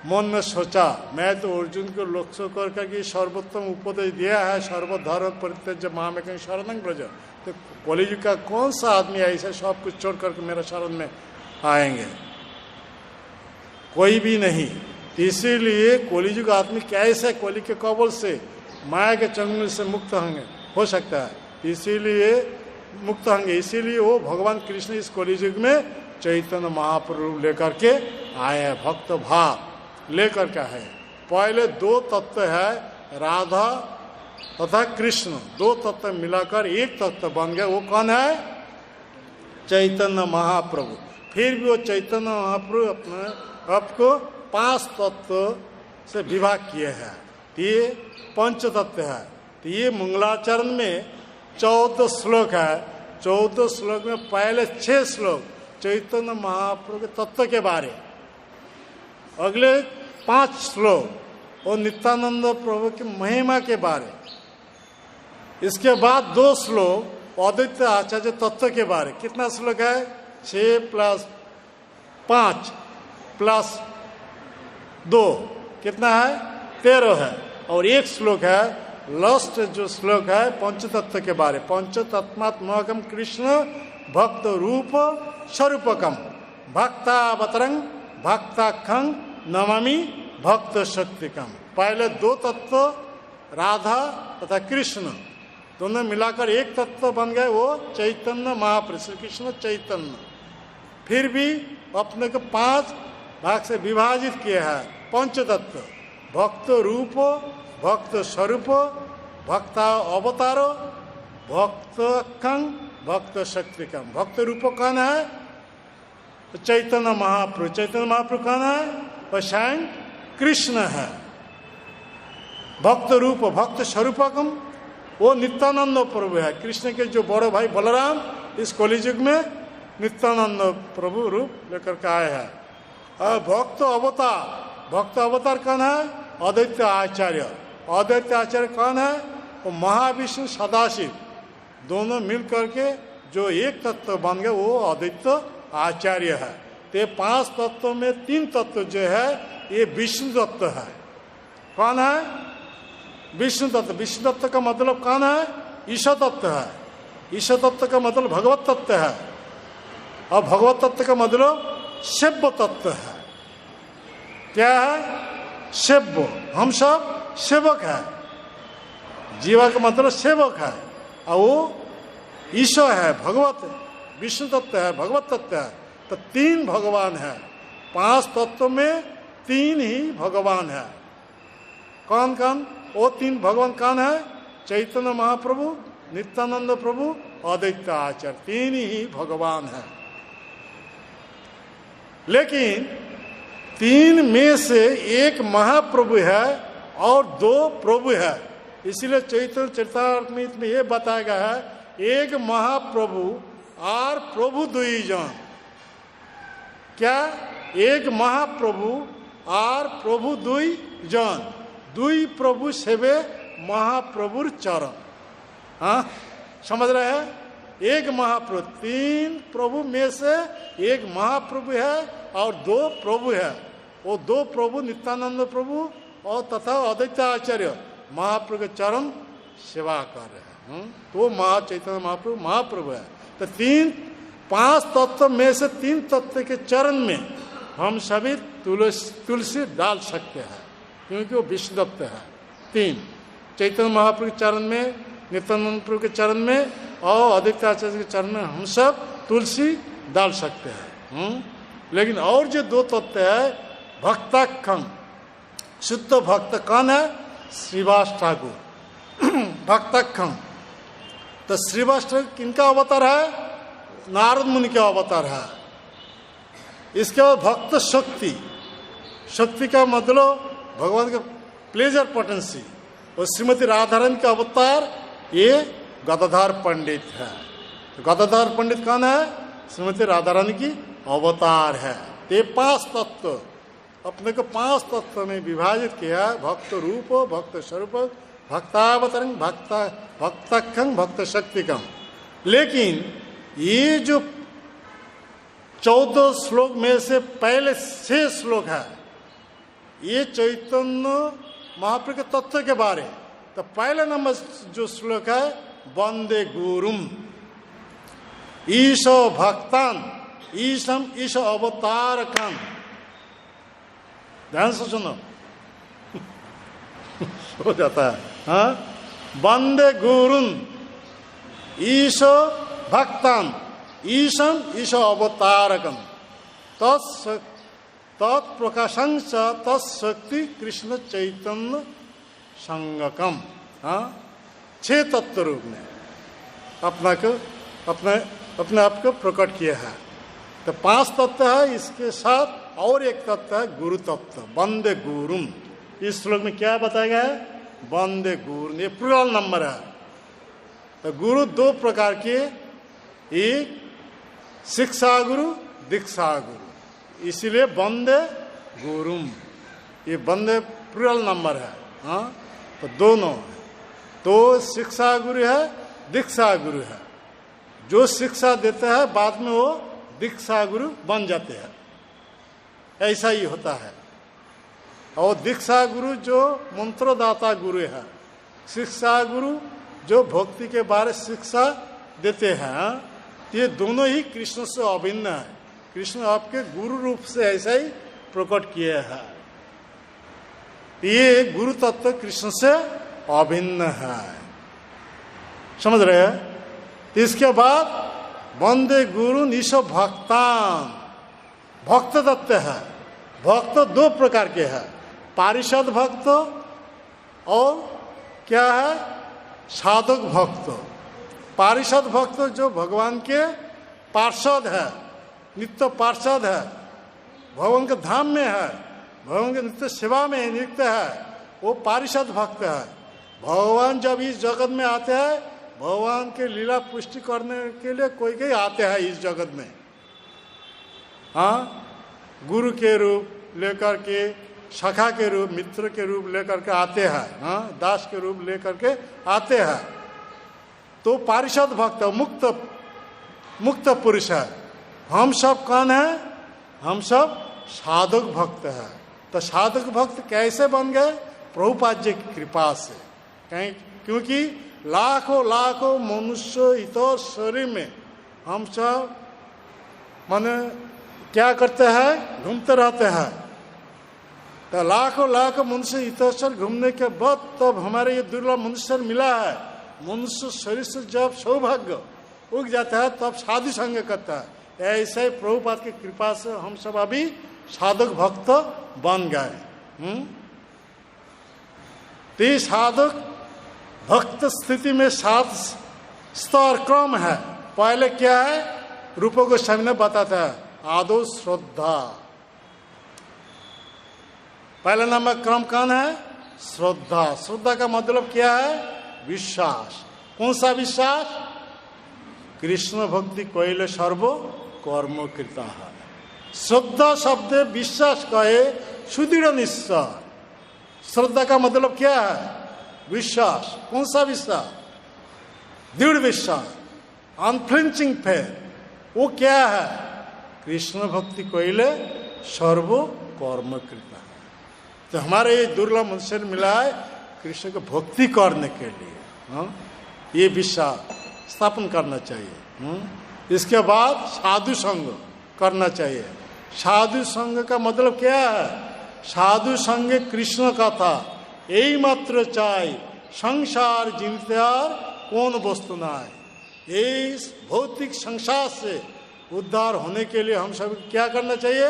मन में सोचा मैं तो अर्जुन को लक्ष्य कर करके सर्वोत्तम उपदेश दिया है, सर्वधर्म परित्यज्य मामेकं शरणं व्रज। तो कलियुग का कौन सा आदमी ऐसा सब कुछ छोड़ करके मेरा शरण में आएंगे? कोई भी नहीं। इसीलिए कलियुग आदमी कैसे कलि के कबल से माया के चंगुल से मुक्त होंगे, हो सकता है, इसीलिए मुक्त होंगे। इसीलिए वो भगवान कृष्ण इस कलियुग में चैतन्य महाप्रभु लेकर के आए हैं, भक्त भाव लेकर का है। पहले 2 तत्व है, राधा तथा कृष्ण, 2 तत्व मिलाकर एक तत्व बन गया। वो कौन है? चैतन्य महाप्रभु। फिर भी वो चैतन्य महाप्रभु अपने आपको 5 तत्व से विभाग किए हैं। ये पंच तत्व है। तो ये मंगलाचरण में 14 श्लोक है। 14 श्लोक में पहले 6 श्लोक चैतन्य महाप्रभु के तत्व के बारे, अगले 5 श्लोक और नित्यानंद प्रभु की महिमा के बारे, इसके बाद 2 श्लोक अद्वैत आचार्य तत्व के बारे। कितना श्लोक है? 6 + 5 + 2 कितना है? 13 है। और एक श्लोक है लास्ट जो श्लोक है पंचतत्व के बारे। पंचतत्मात्मकम कृष्ण भक्त रूप स्वरूपकम, भक्तावतरं भक्ताख्यं नमामि भक्त शक्तिकम। पहले दो तत्व राधा तथा कृष्ण दोनों मिलाकर एक तत्व बन गए, वो चैतन्य महाप्रभु श्री कृष्ण चैतन्य। फिर भी अपने को 5 भाग से विभाजित किया है, पंच तत्व, भक्त रूप, भक्त स्वरूप, भक्ता अवतारो, भक्त अखंग, भक्त शक्तिकम। भक्त रूप कौन है? तो चैतन्य महाप्रभु। चैतन्य महाप्रभु कौन है? वह स्वयं कृष्ण है। भक्त रूप, भक्त स्वरूपकम, वो नित्यानंद प्रभु है। कृष्ण के जो बड़े भाई बलराम इस कलियुग में नित्यानंद प्रभु रूप लेकर के आए हैं। और भक्त अवतार, भक्त अवतार कौन है? अद्वैत आचार्य। अद्वैत आचार्य कौन है? वो महाविष्णु सदाशिव दोनों मिल करके जो एक तत्व बन गए, वो अद्वैत आचार्य है। तो 5 तत्वों में 3 तत्व जो है ये विष्णु तत्व है। कौन है? विष्णु तत्व। विष्णु तत्व का मतलब कौन है? ईश्वर तत्व है। ईश्वर तत्व का मतलब भगवत तत्व है, और भगवत तत्व का मतलब शिव तत्व है। क्या है? शिव। हम सब सेवक है। जीवा का मतलब सेवक है, और वो ईश्वर है, भगवत विष्णु तत्व है, भगवत तत्व है। तो 3 भगवान है। 5 तत्व में 3 ही भगवान है। कौन कौन? वो 3 भगवान कौन है? चैतन्य महाप्रभु, नित्यानंद प्रभु, अद्वैत आचार्य, 3 ही भगवान है। लेकिन 3 में से एक महाप्रभु है और 2 प्रभु है। इसलिए चैतन्य चरितामृत में ये बताया गया है, एक महाप्रभु और प्रभु 2 जन। क्या? एक महाप्रभु और प्रभु 2 जन। 2 प्रभु सेवे महाप्रभुर चरण। हाँ, समझ रहे हैं? एक महाप्रभु, 3 प्रभु में से एक महाप्रभु है और 2 प्रभु है। वो 2 प्रभु नित्यानंद प्रभु और तथा अद्वैत आचार्य महाप्रभु के चरण सेवा कर रहे हैं। तो चैतन्य महाप्रभु महाप्रभु है। तो 5 तत्व में से 3 तत्व के चरण में हम सभी तुलसी डाल सकते हैं, क्योंकि वो विष्णु तत्व है। 3 चैतन्य महाप्रभु के चरण में, नित्यानंद प्रभु के चरण में और अद्वैत आचार्य के चरण में हम सब तुलसी डाल सकते हैं। लेकिन और जो 2 तत्व है, भक्ताख्यम, शुद्ध भक्त कौन है? श्रीवास ठाकुर। भक्ताख्यम, तो श्रीवास ठाकुर किनका अवतार है? नारद मुनि का अवतार है। इसके बाद भक्त शक्ति, शक्ति का मतलब भगवान का प्लेजर पोटेंसी, और श्रीमती राधा रानी का अवतार ये गदाधर पंडित है। तो गदाधर पंडित कौन है? श्रीमती राधा रानी की अवतार है। ये 5 तत्व अपने को 5 तत्व में विभाजित किया, भक्त रूप, भक्त स्वरूप, भक्तावतरं, भक्ताख्यं, भक्त शक्तिकम। लेकिन ये जो 14 श्लोक में से पहले 6 श्लोक है, ये चैतन्य महाप्रभु के तत्व के बारे। तो पहले नंबर जो श्लोक है, वंदे गुरुम ईश भक्तान ईशम ईश अवतारकम। ध्यान से सुनो, हो जाता है। हाँ, वंदे गुरुम ईश भक्तान ईशम ईश अवतारकम तत्प्रकाशं च तत्शक्ति कृष्ण चैतन्य संगकम। हाँ, 6 तत्व रूप में अपने आप को प्रकट किया है। तो 5 तत्व है, इसके साथ और एक तत्व है गुरु तत्व, वंदे गुरुम। इस श्लोक में क्या बताया गया है? वंदे गुरु, ये प्लूरल नंबर है। तो गुरु 2 प्रकार के, एक शिक्षा गुरु, दीक्षा गुरु, इसीलिए वंदे गुरुम। ये वंदे प्लूरल नंबर है। हाँ, तो दोनों, तो शिक्षा गुरु है, दीक्षा गुरु है। जो शिक्षा देता है बाद में वो दीक्षा गुरु बन जाते हैं, ऐसा ही होता है। और दीक्षा गुरु जो मंत्रदाता गुरु है, शिक्षा गुरु जो भक्ति के बारे शिक्षा देते हैं, ये दोनों ही कृष्ण से अभिन्न है। कृष्ण आपके गुरु रूप से ऐसा ही प्रकट किए हैं। ये गुरु तत्व कृष्ण से अभिन्न है, समझ रहे हैं। इसके बाद वंदे गुरु निशो भक्तान, भक्त तत्व है। भक्त दो प्रकार के हैं, पारिषद भक्त और क्या है, साधक भक्त। पारिषद भक्त जो भगवान के पार्षद है, नित्य पार्षद है, भगवान के धाम में है, भगवान के नित्य सेवा में नियुक्त है, वो पारिषद भक्त है। भगवान जब इस जगत में आते हैं, भगवान के लीला पुष्टि करने के लिए कोई कोई आते हैं इस जगत में, हाँ, गुरु के रूप लेकर के, सखा के रूप, मित्र के रूप लेकर के आते हैं, हाँ, दास के रूप लेकर के आते हैं। तो पारिषद भक्त मुक्त पुरुष है। हम सब कौन है, हम सब साधक भक्त है। तो साधक भक्त कैसे बन गए, प्रभुपाद जी की कृपा से। कहीं क्योंकि लाखों लाखों मनुष्य इतर शरीर में हम सब माने क्या करते हैं, घूमते रहते हैं। तो लाखों लाखों मनुष्य इतर घूमने के बाद तब हमारे ये दुर्लभ मनुष्य मिला है। मनुष्य शरीर से जब सौभाग्य उग जाता है तब साधु संग करता है। ऐसे ही प्रभुपाद की कृपा से हम सब अभी साधक भक्त बन गए। तो साधक भक्त स्थिति में 7 स्तर क्रम है। पहले क्या है, रूप गोस्वामी ने बताता है, आदो श्रद्धा। पहला नंबर क्रम कौन है, श्रद्धा। श्रद्धा का मतलब क्या है, विश्वास। कौन सा विश्वास, कृष्ण भक्ति कोइले सर्व कर्म कृता है। श्रद्धा शब्द विश्वास कहे, सुदृढ़ निश्चय। श्रद्धा का मतलब क्या है, विश्वास। कौन सा विश्वास, दृढ़ विश्वास, अनफ्लिंचिंग फेथ। वो क्या है, कृष्ण भक्ति कोइले सर्व कर्म कृता है। तो हमारे ये दुर्लभ मनुष्य मिला है कृष्ण को भक्ति करने के लिए, हाँ? ये विश्वास स्थापन करना चाहिए। इसके बाद साधु संग करना चाहिए। साधु संग का मतलब क्या है, साधु संग कृष्ण का था, यही मात्र चाहे संसार जिनत्यार कौन वस्तु ना है। इस भौतिक संसार से उद्धार होने के लिए हम सब क्या करना चाहिए,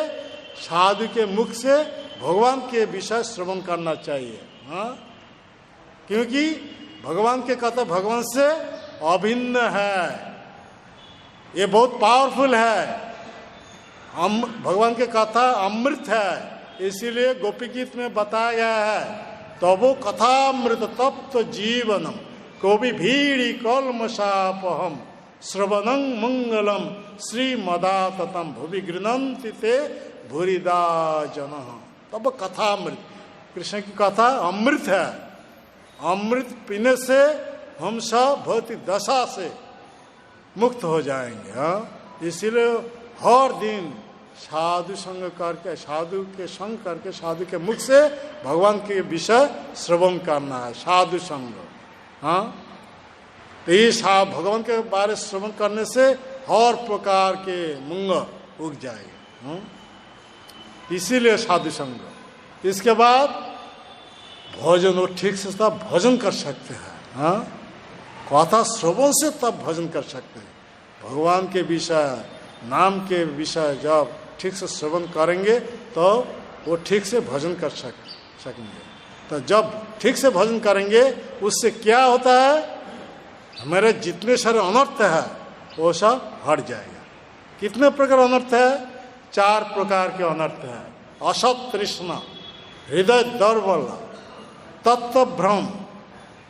साधु के मुख से भगवान के विषय श्रवण करना चाहिए, हाँ? क्योंकि भगवान के कथा भगवान से अभिन्न है, ये बहुत पावरफुल है। भगवान के कथा अमृत है, इसीलिए गोपी गीत में बताया गया है, तबो कथामृत तप्त जीवनम कवि भीड़ी कलमशापहम श्रवणं मंगलम श्रीमदाततम भुवि गृह्णन्ति ते भूरिदा जनः। तब कथामृत, कृष्ण की कथा अमृत है। अमृत पीने से हम सब भौतिक दशा से मुक्त हो जाएंगे, हाँ? इसीलिए हर दिन साधु संग करके, साधु के संग करके, साधु के मुख से भगवान के विषय श्रवण करना है, साधु संग, हाँ? तो ये भगवान के बारे श्रवण करने से हर प्रकार के मंगल उग जाएगा, हाँ? इसीलिए साधु संग। इसके बाद भोजन, वो ठीक से तब भोजन कर सकते हैं, हाँ? कथा श्रवण से तब भजन कर सकते हैं। भगवान के विषय, नाम के विषय जब ठीक से श्रवण करेंगे तो वो ठीक से भजन कर सकेंगे। तो जब ठीक से भजन करेंगे उससे क्या होता है, हमारे जितने सारे अनर्थ है वो सब हट जाएगा। कितने प्रकार अनर्थ है, 4 प्रकार के अनर्थ है। असत तृष्णा, हृदय दौर्बल्य, तत्व भ्रम,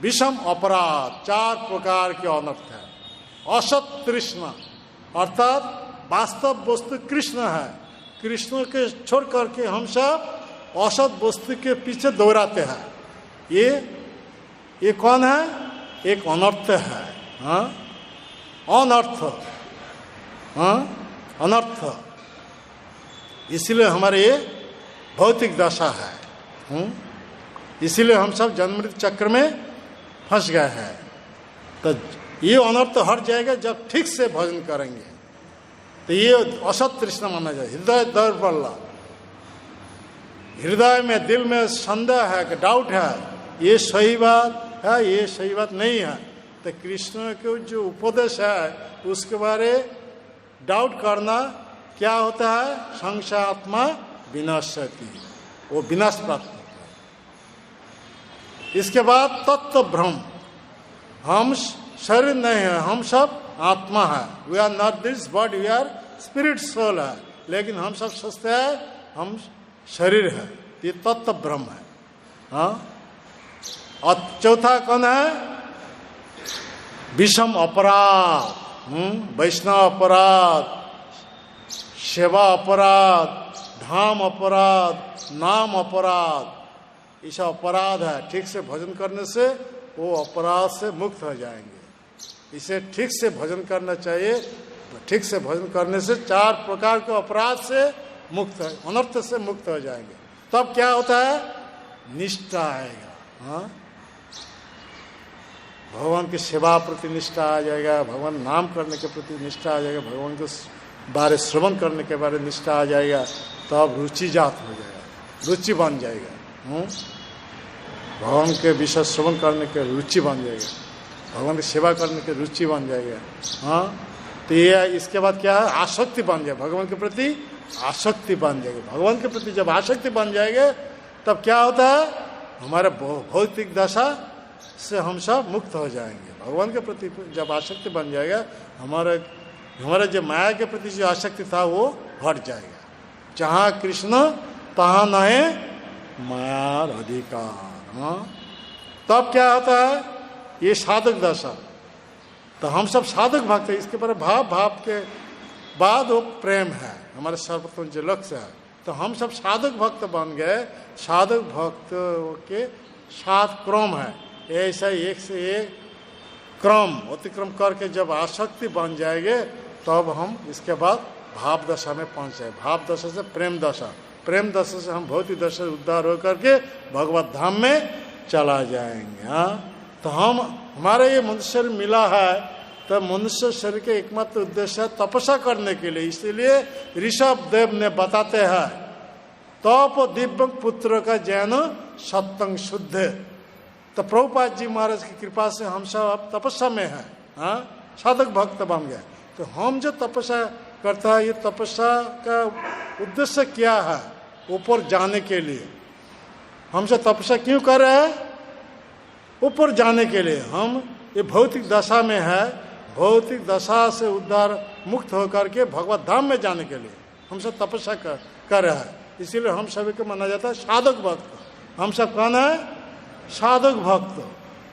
विषम अपराध, 4 प्रकार के अनर्थ है। असत तृष्णा अर्थात वास्तव वस्तु कृष्ण है, कृष्ण के छोड़ करके हम सब असत वस्तु के पीछे दौड़ाते हैं। ये कौन है, एक अनर्थ है, हाँ? अनर्थ, हाँ? अनर्थ। इसलिए हमारे ये भौतिक दशा है, इसीलिए हम सब जन्म मृत्यु चक्र में फंस गए हैं। तो ये अनर्थ हट जाएगा जब ठीक से भजन करेंगे। तो ये असत तृष्णा माना जाए। हृदय दौर्बल्य, हृदय में दिल में संदेह है कि डाउट है, ये सही बात है ये सही बात नहीं है। तो कृष्ण के जो उपदेश है उसके बारे डाउट करना क्या होता है? संशयात्मा विनाशति, वो विनाश प्राप्त होता है। इसके बाद तत्व भ्रम, हम शरीर नहीं है, हम सब आत्मा है। We are not this body, we are spirit soul है, लेकिन हम सब सोचते हैं हम शरीर है। ये तत्व भ्रम है। हाँ, और चौथा कौन है? विषम अपराध, वैष्णव अपराध, सेवा अपराध, धाम अपराध, नाम अपराध, ये सब अपराध है। ठीक से भजन करने से वो अपराध से मुक्त हो जाएंगे। इसे ठीक से भजन करना चाहिए। ठीक से भजन करने से 4 प्रकार के अपराध से मुक्त, अनर्थ से मुक्त हो जाएंगे। तब क्या होता है? निष्ठा आएगा। हाँ, भगवान की सेवा प्रति निष्ठा आ जाएगा, भगवान नाम करने के प्रति निष्ठा आ जाएगा, भगवान के बारे श्रवण करने के बारे निष्ठा आ जाएगा। तब रुचि जात हो जाएगा, रुचि बन जाएगा। भगवान के विषय श्रवण करने के रुचि बन जाएगा, भगवान की सेवा करने के रुचि बन जाएगा। हाँ, तो ये इसके बाद क्या है? आसक्ति बन जाएगा, भगवान के प्रति आसक्ति बन जाएगी। भगवान के प्रति जब आसक्ति बन जाएगा तब क्या होता है? हमारे भौतिक दशा से हम सब मुक्त हो जाएंगे। भगवान के प्रति जब आसक्ति बन जाएगा, हमारे जो माया के प्रति जो आसक्ति था वो हट जाएगा। जहाँ कृष्ण तहाँ नहे मायार अधिकार। हाँ, तब क्या होता है? ये साधक दशा। तो हम सब साधक भक्त है। इसके पर भाव के बाद वो प्रेम है, हमारे सर्वप्रथम जो लक्ष्य है। तो हम सब साधक भक्त बन गए। साधक भक्त के 7 क्रम है, ऐसा एक से एक क्रम अतिक्रम करके जब आसक्ति बन जाएंगे तब हम इसके बाद भाव दशा में पहुंच जाए। भाव दशा से प्रेम दशा, प्रेम दशा से हम भौतिक दशा से उद्धार हो करके भगवत धाम में चला जाएंगे। हाँ, तो हमारे ये मनुष्य शरीर मिला है, तो मनुष्य शरीर के एकमात्र उद्देश्य है तपस्या करने के लिए। इसीलिए ऋषभ देव ने बताते हैं, तप दिव्य पुत्र का जैन सत्संग शुद्ध। तो प्रभुपाद जी महाराज की कृपा से हम सब अब तपस्या में हैं। हाँ, साधक भक्त बन गए। तो हम जो तपस्या करता है, ये तपस्या का उद्देश्य क्या है? ऊपर जाने के लिए। हम सब तपस्या क्यों कर रहे हैं? ऊपर जाने के लिए। हम ये भौतिक दशा में है, भौतिक दशा से उद्धार मुक्त होकर के भगवत धाम में जाने के लिए हम सब तपस्या कर रहे हैं। इसीलिए हम सभी को माना जाता है साधक भक्त। हम सब कौन है? साधक भक्त।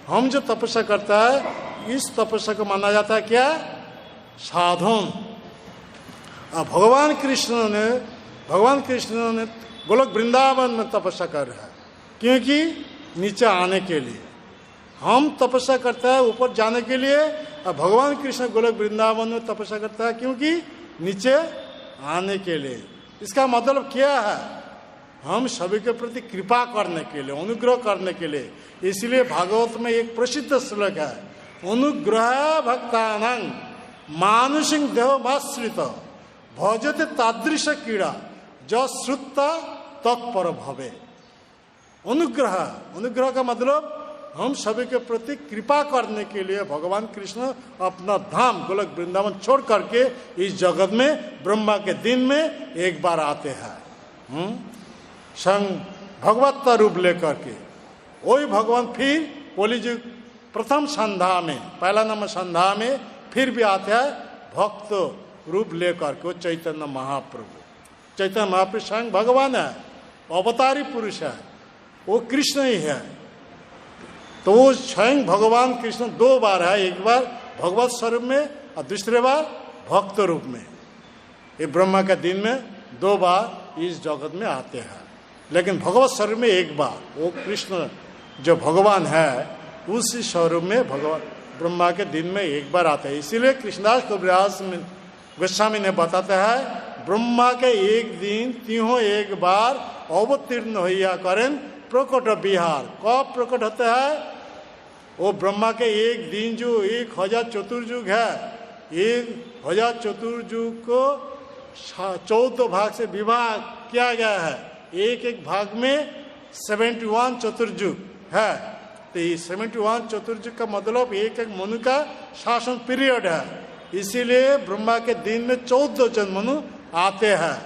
हम जो तपस्या करता है, इस तपस्या को माना जाता है क्या? साधन। अब भगवान कृष्ण ने गोलोक वृंदावन में तपस्या कर रहा है, क्योंकि नीचे आने के लिए। हम तपस्या करता है ऊपर जाने के लिए, और भगवान कृष्ण गोलोक वृंदावन में तपस्या करता है क्योंकि नीचे आने के लिए। इसका मतलब क्या है? हम सभी के प्रति कृपा करने के लिए, अनुग्रह करने के लिए। इसलिए भागवत में एक प्रसिद्ध श्लोक है, अनुग्रह भक्तानां मानुषिक देहमाश्रित भजते तादृश कीड़ा जो श्रुता तत्पर भवे। अनुग्रह का मतलब हम सभी के प्रति कृपा करने के लिए भगवान कृष्ण अपना धाम गोलोक वृंदावन छोड़ करके इस जगत में ब्रह्मा के दिन में एक बार आते हैं। संग भगवत रूप लेकर के। वही भगवान फिर बोली जी प्रथम संध्या में, पहला नंबर संध्या में फिर भी आते हैं भक्त रूप लेकर के। वो चैतन्य महाप्रभु, चैतन्य महाप्रभु स्वयं भगवान है, अवतारी पुरुष है, वो कृष्ण ही है। तो वो स्वयं भगवान कृष्ण 2 बार है, एक बार भगवत स्वरूप में और दूसरे बार भक्त रूप में। ये ब्रह्मा के दिन में 2 बार इस जगत में आते हैं, लेकिन भगवत स्वरूप में एक बार। वो कृष्ण जो भगवान है उसी स्वरूप में भगवान ब्रह्मा के दिन में एक बार आते हैं। इसीलिए कृष्णदास कविराज गोस्वामी ने बताते हैं, ब्रह्मा के एक दिन तीहों एक बार अवतीर्ण होइया करें प्रकट बिहार। कब प्रकट होता है? वो ब्रह्मा के एक दिन जो 1000 चतुर्युग है, एक भुजा चतुर्युग को 14 भाग से विभाग किया गया है। एक एक भाग में 71 चतुर्युग है। तो ये 71 चतुर्युग का मतलब एक एक मनु का शासन पीरियड है। इसीलिए ब्रह्मा के दिन में 14 जन मनु आते हैं।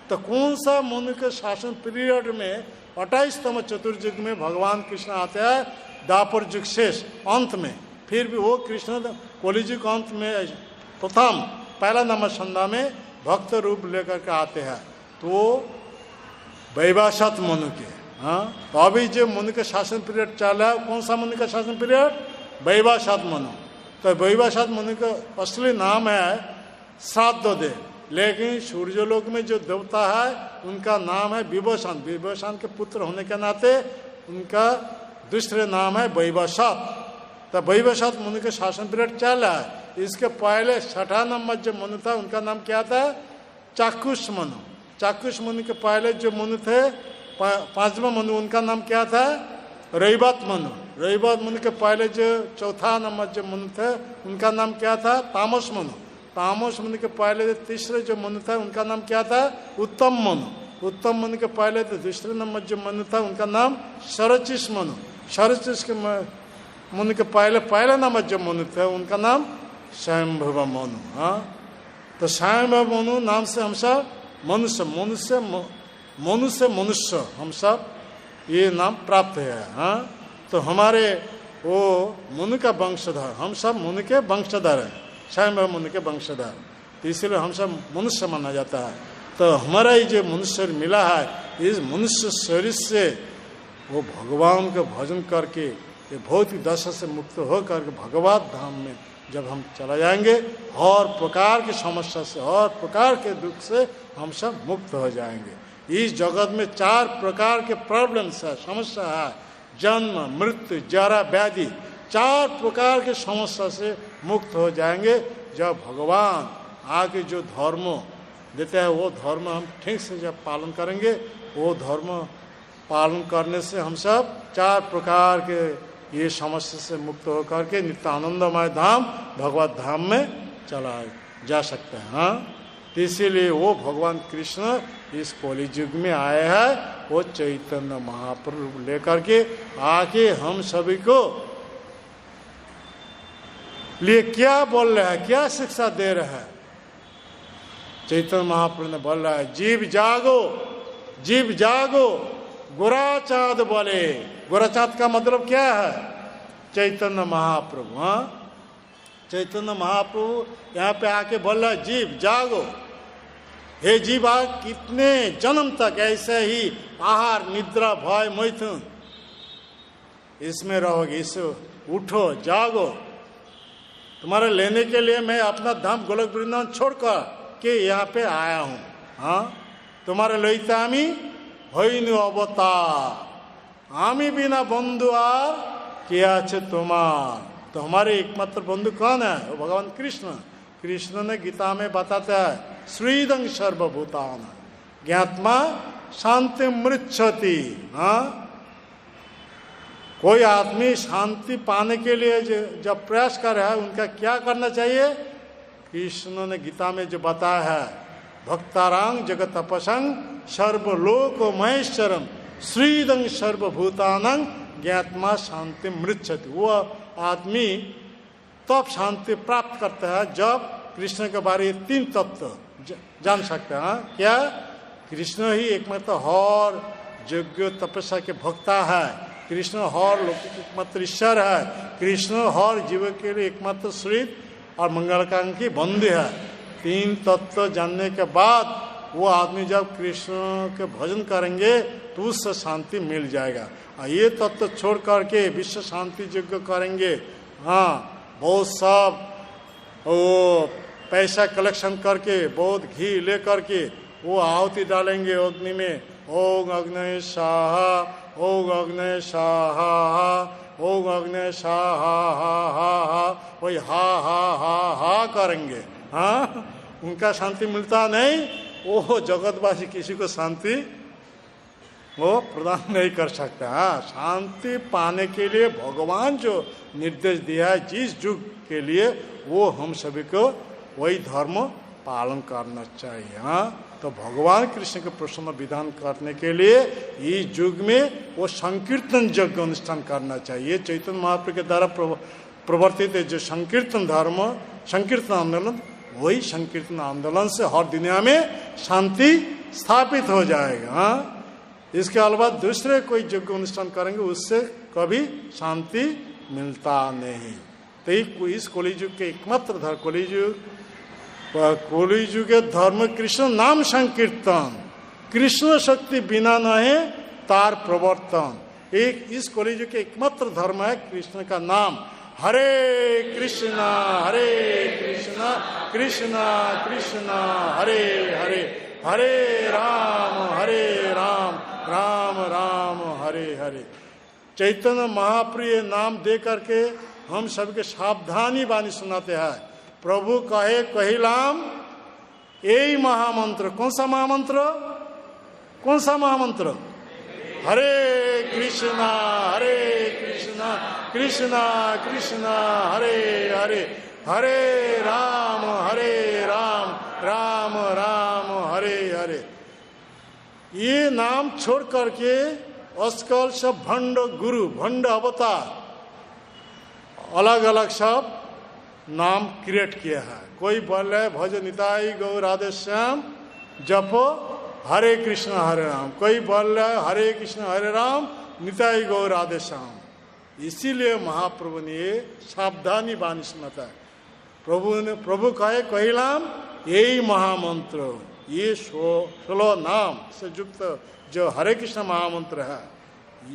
तो कौन सा मनु के शासन पीरियड में 28तम चतुर्युग में भगवान कृष्ण आते हैं, द्वापर युग शेष अंत में। फिर भी वो कृष्ण कलियुग अंत में प्रथम पहला नंबर संध्या में भक्त रूप लेकर के आते हैं। तो वैवस्वत मनु के, हाँ, तो अभी जो मनु का शासन पीरियड चल रहा है, कौन सा मनु का शासन पीरियड? वैवस्वत मनु। तो वैवस्वत मनु का असली नाम है श्राद्धदेव, लेकिन सूर्यलोक में जो देवता है उनका नाम है विभूषण। विभूषण के पुत्र होने के नाते उनका दूसरे नाम है वैवस्वत। तो वैवस्वत मनु का शासन पीरियड चल रहा है। इसके पहले 6ठा नंबर जो मनु था उनका नाम क्या था? चाक्षुष मनु। चाक्षुष मनु के पहले जो मनु थे 5वां मनु, उनका नाम क्या था? रैवत मनु। रैवत मनु के पहले जो 4था नंबर जो मनु थे उनका नाम क्या था? तामस मनु। तामस मनु के पहले तीसरे जो मनु था उनका नाम क्या था? उत्तम मनु। उत्तम मनु के पहले तो दूसरे नंबर जो मनु था उनका नाम शरचिस मनु। शरचिस के मनु के पहले नंबर जो मनु थे उनका नाम स्वयंभुव मनु। हाँ, तो स्वयंभुव मनु नाम से हम सब मनुष्य हम सब ये नाम प्राप्त है। हाँ, तो हमारे वो मनु का वंशधर, हम सब मनु के वंशधर है, स्वयंभुव मनु के वंशधर। तो इसलिए हम सब मनुष्य माना जाता है। तो हमारा ये जो मनुष्य मिला है, इस मनुष्य शरीर से वो भगवान का भजन करके ये भौतिक दशा से मुक्त हो करके भगवत धाम में जब हम चला जाएंगे, हर प्रकार की समस्या से, हर प्रकार के दुख से हम सब मुक्त हो जाएंगे। इस जगत में 4 प्रकार के प्रॉब्लम्स है, समस्या है, जन्म, मृत्यु, जरा, व्याधि। 4 प्रकार के समस्या से मुक्त हो जाएंगे जब भगवान आके जो धर्म देते हैं वो धर्म हम ठीक से जब पालन करेंगे। वो धर्म पालन करने से हम सब 4 प्रकार के ये समस्या से मुक्त होकर के नित्य आनंदमय धाम भगवत धाम में चला जा सकते हैं। हाँ, तो इसीलिए वो भगवान कृष्ण इस कलियुग में आए हैं। वो चैतन्य महाप्रभु लेकर के आके हम सभी को लिए क्या बोल रहे हैं, क्या शिक्षा दे रहे हैं? चैतन्य महाप्रभु ने बोल रहा है, जीव जागो, जीव जागो, गोराचाँद बोले। गोराचाँद का मतलब क्या है? चैतन्य महाप्रभु। हाँ, चैतन्य महाप्रभु यहाँ पे आके बोल रहा है, जीव जागो। हे जीवा, कितने जन्म तक ऐसे ही आहार, निद्रा, भय, मैथुन इसमें रहोगे? इससे उठो, जागो। तुम्हारे लेने के लिए मैं अपना धाम गोलक वृंदावन छोड़कर के यहाँ पे आया हूँ। हाँ, तुम्हारे लइते आमी हईनु अवतार, आमी बिना बंधु आर क्या আছে तुम्हार। तो हमारे एकमात्र बंधु कौन है? वो भगवान कृष्ण। कृष्ण ने गीता में बताता है, श्रीदं सर्वभूतान ज्ञात्मा शांति मृच्छति। हाँ, कोई आदमी शांति पाने के लिए जब प्रयास कर रहा है उनका क्या करना चाहिए? कृष्ण ने गीता में जो बताया है, भक्तारांग जगत तपसंग सर्वलोक महेश्वरम श्रीदं सर्वभूतानं ज्ञात्मा शांति मृच्छति। वो आदमी तब शांति प्राप्त करता है जब कृष्ण के बारे में 3 तत्व जान सकते हैं। क्या? कृष्ण ही एकमात्र हर यज्ञ तपस्या के भक्ता है, कृष्ण हर लोक के एकमात्र ईश्वर है, कृष्ण हर जीव के लिए एकमात्र श्री और मंगलकांक्षी बंधु है। 3 तत्व जानने के बाद वो आदमी जब कृष्ण के भजन करेंगे तो उससे शांति मिल जाएगा। और ये तत्व छोड़ करके विश्व शांति यज्ञ करेंगे, हाँ, बहुत सब वो पैसा कलेक्शन करके बहुत घी ले करके वो आहुति डालेंगे अग्नि में, ओम अग्नि स्वाहा, ओम अग्नि स्वाहा, ओम अग्नि स्वाहा, वही हा हा हा हा करेंगे। हाँ, उनका शांति मिलता नहीं। वो जगतवासी किसी को शांति वो प्रदान नहीं कर सकता। हाँ, शांति पाने के लिए भगवान जो निर्देश दिया है जिस युग के लिए, वो हम सभी को वही धर्म पालन करना चाहिए। हाँ, तो भगवान कृष्ण के प्रसन्न विधान करने के लिए इस युग में वो संकीर्तन यज्ञ अनुष्ठान करना चाहिए। चैतन्य महाप्रभु के द्वारा प्रवर्तित जो संकीर्तन धर्म, संकीर्तन आंदोलन, वही संकीर्तन आंदोलन से हर दुनिया में शांति स्थापित हो जाएगा। हाँ, इसके अलावा दूसरे कोई यज्ञ अनुष्ठान करेंगे उससे कभी शांति मिलता नहीं। तो इस कलियुग के एकमात्र धर्म, कलियुग के धर्म कृष्ण नाम संकीर्तन, कृष्ण शक्ति बिना नहीं तार प्रवर्तन। एक इस कलियुग के एकमात्र धर्म है कृष्ण का नाम। हरे कृष्णा कृष्णा कृष्णा हरे हरे, हरे राम राम राम हरे हरे। चैतन्य महाप्रिय नाम दे करके हम सबके सावधानी वाणी सुनाते हैं। प्रभु कहे कहिलाम यही महामंत्र। कौन सा महामंत्र? कौन सा महामंत्र? हरे कृष्णा कृष्णा कृष्णा हरे हरे, हरे राम राम राम हरे हरे। ये नाम छोड़ करके आजकल सब भंड गुरु, भंड अवतार अलग अलग सब नाम क्रिएट किया है। कोई बोल रहा है भज निताई गौ राधे श्याम जपो हरे कृष्ण हरे राम, कोई बोल रहा है हरे कृष्ण हरे राम निताई गौ राधे श्याम। इसीलिए महाप्रभु ने ये सावधानी वाणी सुनाता है। प्रभु कहे कहिलाम यही महामंत्र, ये 16 नाम से युक्त जो हरे कृष्ण महामंत्र है,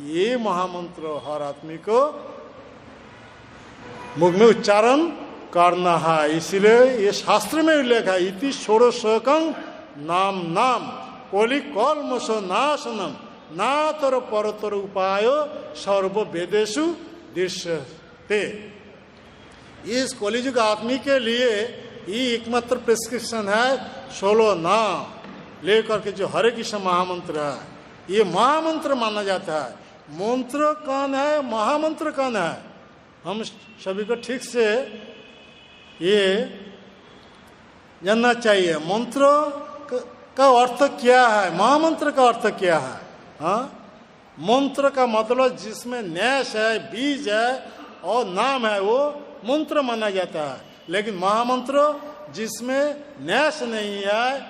ये महामंत्र हर आदमी को मुख में उच्चारण करना है। इसीलिए ये शास्त्र में उल्लेख है, इति षोडशकं नाम नाम कोलि कल्मष नाशनम नातर परतर उपायो सर्व वेदेषु दृश्यते। इस कलियुग आदमी के लिए ये एकमात्र प्रिस्क्रिप्शन है 16 नाम लेकर के जो हरे कृष्ण महामंत्र है, ये महामंत्र माना जाता है। मंत्र कौन है, महामंत्र कौन है, हम सभी को ठीक से ये जानना चाहिए। मंत्र का अर्थ क्या है, महामंत्र का अर्थ क्या है? हाँ, मंत्र का मतलब जिसमें न्यास है, बीज है और नाम है, वो मंत्र माना जाता है। लेकिन महामंत्र जिसमें न्यास नहीं है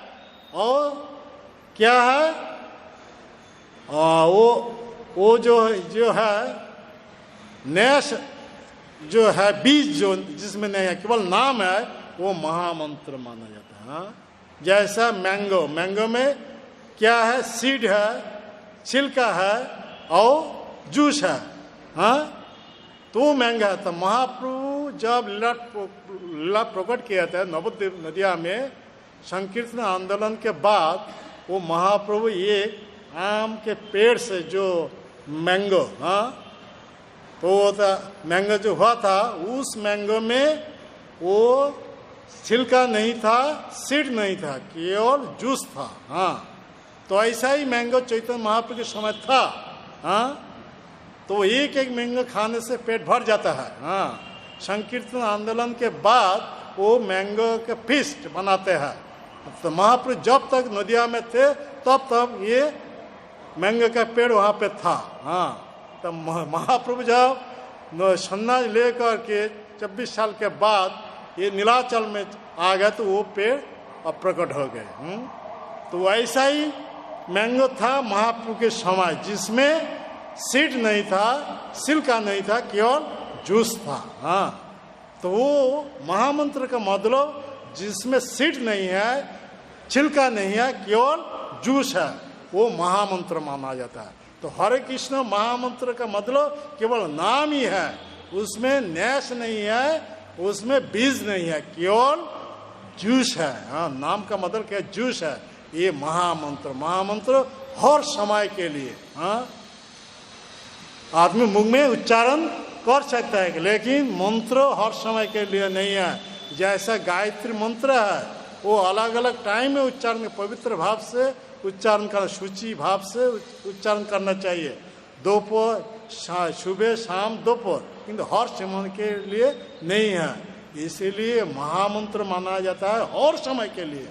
और क्या है, वो जो है न्यास जो है, बीज जो जिसमें नहीं है, केवल नाम है, वो महामंत्र माना जाता है। हाँ? जैसा मैंगो में क्या है, सीड है, छिलका है और जूस है। हाँ, तो मैंगो है। तो महाप्रभु जब लीला प्रकट किया था नवद्वीप नदिया में संकीर्तन आंदोलन के बाद, वो महाप्रभु ये आम के पेड़ से जो मैंगो, हाँ, तो मैंगो जो हुआ था, उस मैंगो में वो छिलका नहीं था, सीड नहीं था, केवल जूस था। हाँ, तो ऐसा ही मैंगो चैतन्य महाप्रभु के समय था। हाँ, तो एक एक मैंगो खाने से पेट भर जाता है। हाँ, संकीर्तन आंदोलन के बाद वो मैंगो के फीस्ट बनाते हैं। तो महाप्रभु जब तक नदिया में थे तब तक ये मैंगो का पेड़ वहाँ पे था। हाँ, तो महाप्रभु जब सन्यास लेकर के 26 साल के बाद ये नीलाचल में आ गए तो वो पेड़ अब प्रकट हो गए। तो ऐसा ही मैंगो था महाप्रभु के समय, जिसमें सीड नहीं था, छिलका नहीं था, केवल जूस था। हाँ, तो वो महामंत्र का मतलब जिसमें सीड नहीं है, छिलका नहीं है, केवल जूस है, वो महामंत्र माना जाता है। तो हरे कृष्ण महामंत्र का मतलब केवल नाम ही है, उसमें न्यास नहीं है, उसमें बीज नहीं है, केवल जूस है। हाँ, नाम का मतलब क्या, जूस है। ये महामंत्र हर समय के लिए, हाँ, आदमी मुख में उच्चारण कर सकता है, लेकिन मंत्र हर समय के लिए नहीं है। जैसा गायत्री मंत्र है, वो अलग अलग टाइम में उच्चारण, पवित्र भाव से उच्चारण करना, शुचि भाव से उच्चारण करना चाहिए। दोपहर, सुबह, शाम, दोपहर, किंतु हर समय के लिए नहीं है। इसीलिए महामंत्र माना जाता है हर समय के लिए।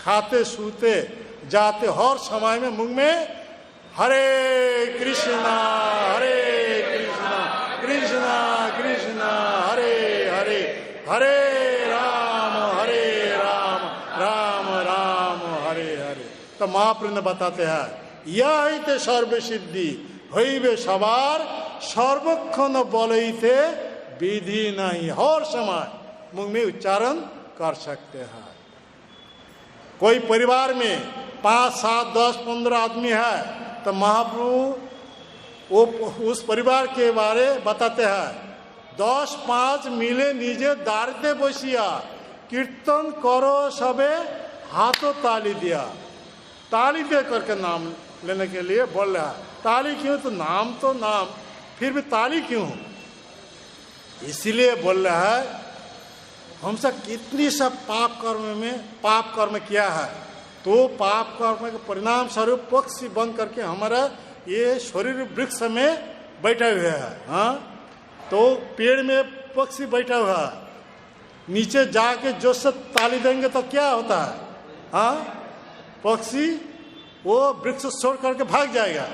खाते, सूते, जाते, हर समय में मुंह में हरे कृष्णा कृष्णा कृष्णा हरे हरे, हरे राम राम राम हरे हरे। तो महाप्रभु बताते हैं यही ते सर्व सिद्धि हईबे सवार, सर्वक्षण बलईते विधि नहीं। हर समय मुंह में उच्चारण कर सकते हैं। कोई परिवार में 5, 7, 10, 15 आदमी है तो महाप्रभु वो उस परिवार के बारे बताते हैं 10, 5 मिले निजे दारिते बसिया, कीर्तन करो सबे हाथों ताली दिया। ताली दे करके नाम लेने के लिए बोल रहा है। ताली क्यों? तो नाम, फिर भी ताली क्यों? इसीलिए बोल रहा है हम सब कितनी सब पाप कर्म किया है, तो पाप कर्म के परिणाम स्वरूप पक्षी बन करके हमारा ये शरीर वृक्ष में बैठा हुआ है। हाँ, तो पेड़ में पक्षी बैठा हुआ है, नीचे जाके जो सब ताली देंगे तो क्या होता है? हाँ, पक्षी वो वृक्ष छोड़ करके भाग जाएगा।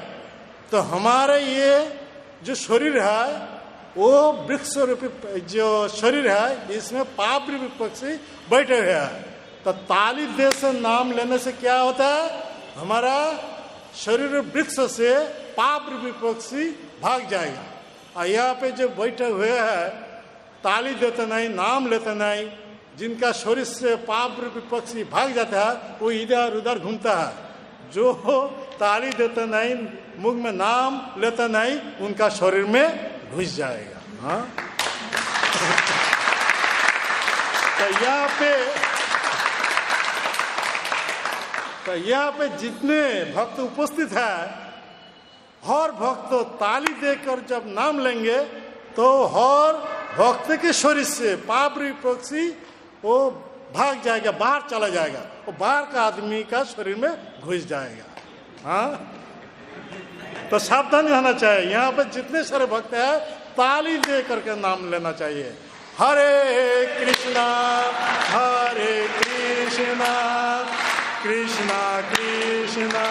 तो हमारे ये जो शरीर है, वो वृक्ष रूपी जो शरीर है, इसमें पाप रूपी पक्षी बैठे हुए हैं। तो ताली दे से नाम लेने से क्या होता है? हमारा शरीर वृक्ष से पाप रूपी पक्षी भाग जाएगा। और यहाँ पे जो बैठे हुए हैं ताली देते नहीं, नाम लेते नहीं, जिनका शरीर से पाप रूपी पक्षी भाग जाता है, वो इधर उधर घूमता है। जो ताली देते नहीं, मुख में नाम लेते नहीं, उनका शरीर में घुस जाएगा। हाँ? तो यहाँ पे जितने भक्त उपस्थित है, हर भक्त ताली देकर जब नाम लेंगे तो हर भक्त के शरीर से पाप रूपी पक्षी वो भाग जाएगा, बाहर चला जाएगा, वो बाहर का आदमी का शरीर में घुस जाएगा। हाँ, तो सावधान रहना चाहिए। यहाँ पे जितने सारे भक्त हैं ताली दे करके नाम लेना चाहिए। हरे कृष्णा कृष्णा कृष्णा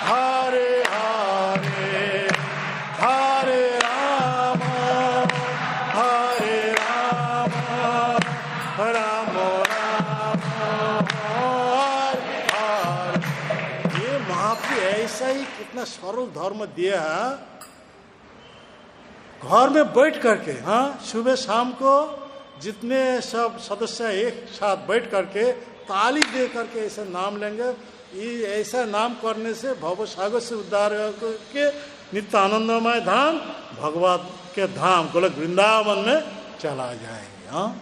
हरे हरे, हरे राम राम राम हरे हरे। ये महाप्रभु ऐसा ही कितना सरल धर्म दिया है। घर में बैठ करके, हाँ, सुबह शाम को जितने सब सदस्य एक साथ बैठ करके ताली दे करके ऐसा नाम लेंगे। ये ऐसा नाम करने से भव सागर से उद्धार के नित्य आनंदमय धाम, भगवत के धाम गोलक वृंदावन में चला जाएंगे। हाँ,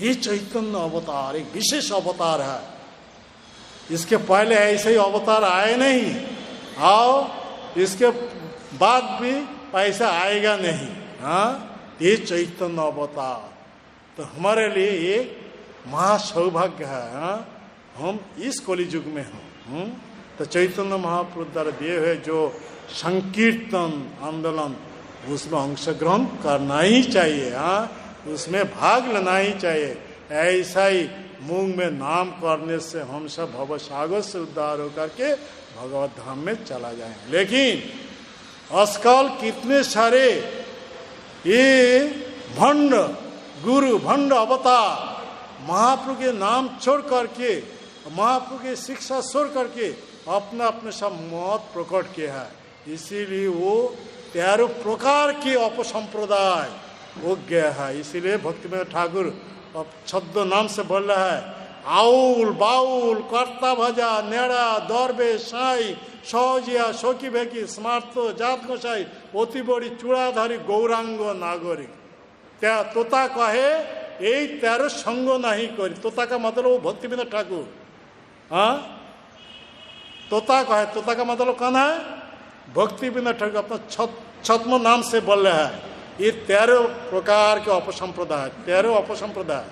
ये चैतन्य अवतार एक विशेष अवतार है। इसके पहले ऐसे ही अवतार आए नहीं, और इसके बाद भी ऐसा आएगा नहीं। हाँ, ये चैतन्य अवतार तो हमारे लिए एक महासौभाग्य है। हाँ, हम इस कलि युग में हैं। तो चैतन्य महाप्रभु द्वारा दिए हुए जो संकीर्तन आंदोलन, उसमें अंशग्रहण करना ही चाहिए। हाँ, उसमें भाग लेना ही चाहिए। ऐसा ही मुंह में नाम करने से हम सब भव सागर से उद्धार होकर के भगवत धाम में चला जाएंगे। लेकिन आजकल कितने सारे ये भंड गुरु, भंड अवतार महाप्रभु के नाम छोड़ करके, महाप्रभु की शिक्षा छोड़ करके अपना अपने सब मत प्रकट किया है। इसीलिए वो 13 प्रकार के अपसंप्रदाय हो गया है। इसीलिए भक्तिविनोद ठाकुर अब छद्म नाम से बोल रहा है, आउल बाउल कर्ता भजा नेड़ा दौरबे साई सजिया सखी भेकी स्मार्थ जात गोसाई अति बड़ी चूड़ाधारी गौरांग नागरिक। त्या तोता कहे यही 13 संग नहीं करी। तोता का मतलब वो भक्तिविनोद ठाकुर। हाँ, तोता कहे, तोता का मतलब कौन है? भक्तिविनोद ठाकुर अपना छद्म नाम से बोल रहा है। ये 13 प्रकार के अपसंप्रदाय, 13 अपसंप्रदाय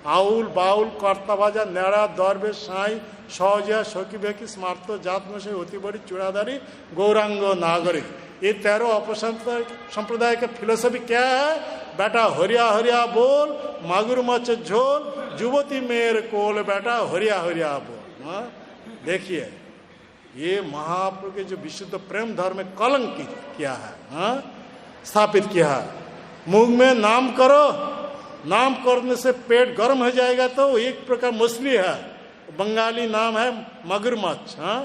आउल बाउल कर्ता बाजा नेड़ा दरबे साई सहजिया सखी बेकी स्मार्त जात से होती बड़ी चूड़ादारी गौरांग नागरिक। ये 13 संप्रदाय का फिलोसफी क्या है? बेटा हरिया हरिया बोल, मागुर मच झोल, युवती मेर कोल, बेटा हरिया हरिया बोल। हाँ? देखिए ये महाप्रभु के जो विशुद्ध प्रेम धर्म में कलंकित किया है, हाँ? स्थापित किया है। मुंह में नाम करो, नाम करने से पेट गर्म हो जाएगा तो एक प्रकार मछली है, बंगाली नाम है मगरमच्छ। हाँ?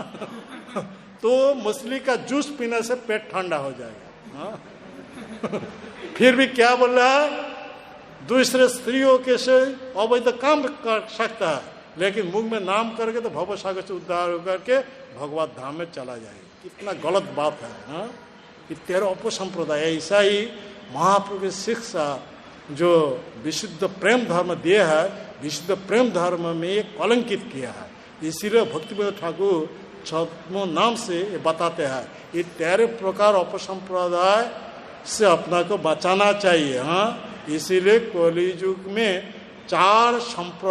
तो मछली का जूस पीने से पेट ठंडा हो जाएगा। हाँ? फिर भी क्या बोल रहा है? दूसरे स्त्रियों के से अवैध काम कर सकता है, लेकिन मुंह में नाम करके तो भव सागर से उद्धार होकर के भगवत धाम में चला जाएगा। कितना गलत बात है। हाँ? कि 13 उपसंप्रदाय ऐसा ही महाप्रभु की शिक्षा जो विशुद्ध प्रेम धर्म दिया है, विशुद्ध प्रेम धर्म में कलंकित किया है। इसीलिए भक्तिवेदांत ठाकुर 6वें नाम से बताते हैं ये 13 प्रकार उपसंप्रदाय से अपना को बचाना चाहिए। हाँ? इसीलिए कलियुग में 4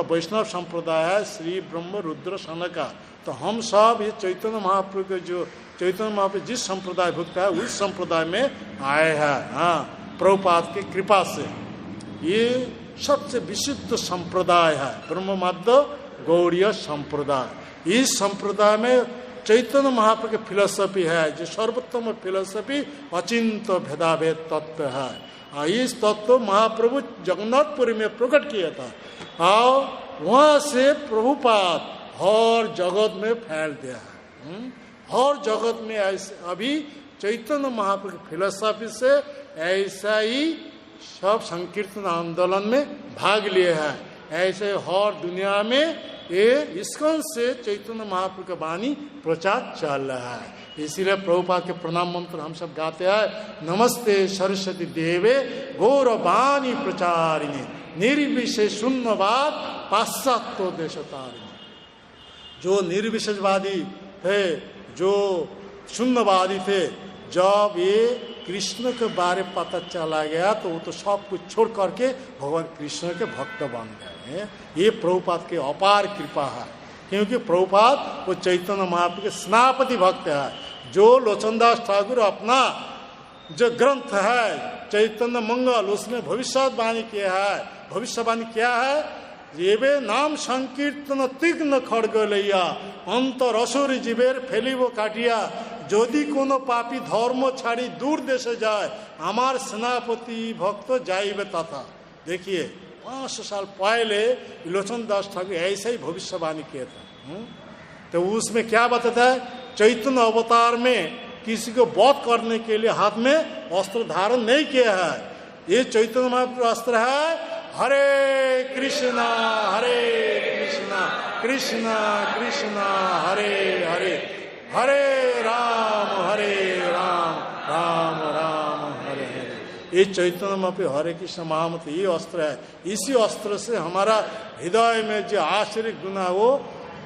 वैष्णव संप्रदाय है, श्री ब्रह्म रुद्र सनका। तो हम सब ये चैतन्य महाप्रभु के जो चैतन्य महाप्रभु जिस संप्रदाय भुक्त है उस संप्रदाय में आए हैं। हाँ? प्रभुपाद की कृपा से ये सबसे विशुद्ध संप्रदाय है ब्रह्म मध्य गौड़ीय संप्रदाय। इस संप्रदाय में चैतन्य महाप्रभु की फिलोसफी है जो सर्वोत्तम फिलोसफी अचिंत भेदाभेद तत्व है। इस तत्व महाप्रभु जगन्नाथपुरी में प्रकट किया था और वहां से प्रभुपाद हर जगत में फैल दिया है। हर जगत में ऐसे अभी चैतन्य महाप्रभु की फिलोसफी से ऐसा ही सब संकीर्तन आंदोलन में भाग लिए हैं। ऐसे हर दुनिया में ये इस्कॉन से चैतन्य महाप्रभु का वाणी प्रचार चल रहा है। इसीलिए प्रभुपाद के प्रणाम मंत्र हम सब गाते हैं, नमस्ते सरस्वती देवे गौरवाणी प्रचारिणी निर्विशेष शून्यवाद पाश्चात्य देशतारिणी। जो निर्विशेषवादी थे, जो शून्यवादी थे, जब ये कृष्ण के बारे पता चला गया तो वो तो सब कुछ छोड़ करके भगवान कृष्ण के भक्त बन गए। ये प्रभुपाद की अपार कृपा है, क्योंकि प्रभुपाद वो चैतन्य महाप्रभु के सेनापति भक्त है। जो लोचनदास ठाकुर अपना जो ग्रंथ है चैतन्य मंगल उसमें भविष्यवाणी किया है। भविष्यवाणी क्या है? जेबे नाम संकीर्तन तीक्ष्ण खड़ग लैया अंतर असुर जीवेर फेलिब काटिया यदि कोनो पापी धर्म छाड़ी दूर देशे जाए हमार सेनापति भक्त जाइबे तथा। देखिए 500 साल पहले लोचन दास ठाकुर ऐसा ही भविष्यवाणी किया था। तो उसमें क्या बताता है? चैतन्य अवतार में किसी को वध करने के लिए हाथ में अस्त्र धारण नहीं किया है। ये चैतन्य महाप्रभु अस्त्र है हरे कृष्णा कृष्णा कृष्णा हरे हरे हरे राम राम राम हरे हरे। ये चैतन्य महाप्रभु हरे कृष्ण महामंत्र ये अस्त्र है। इसी अस्त्र से हमारा हृदय में जो आश्चर्य गुना वो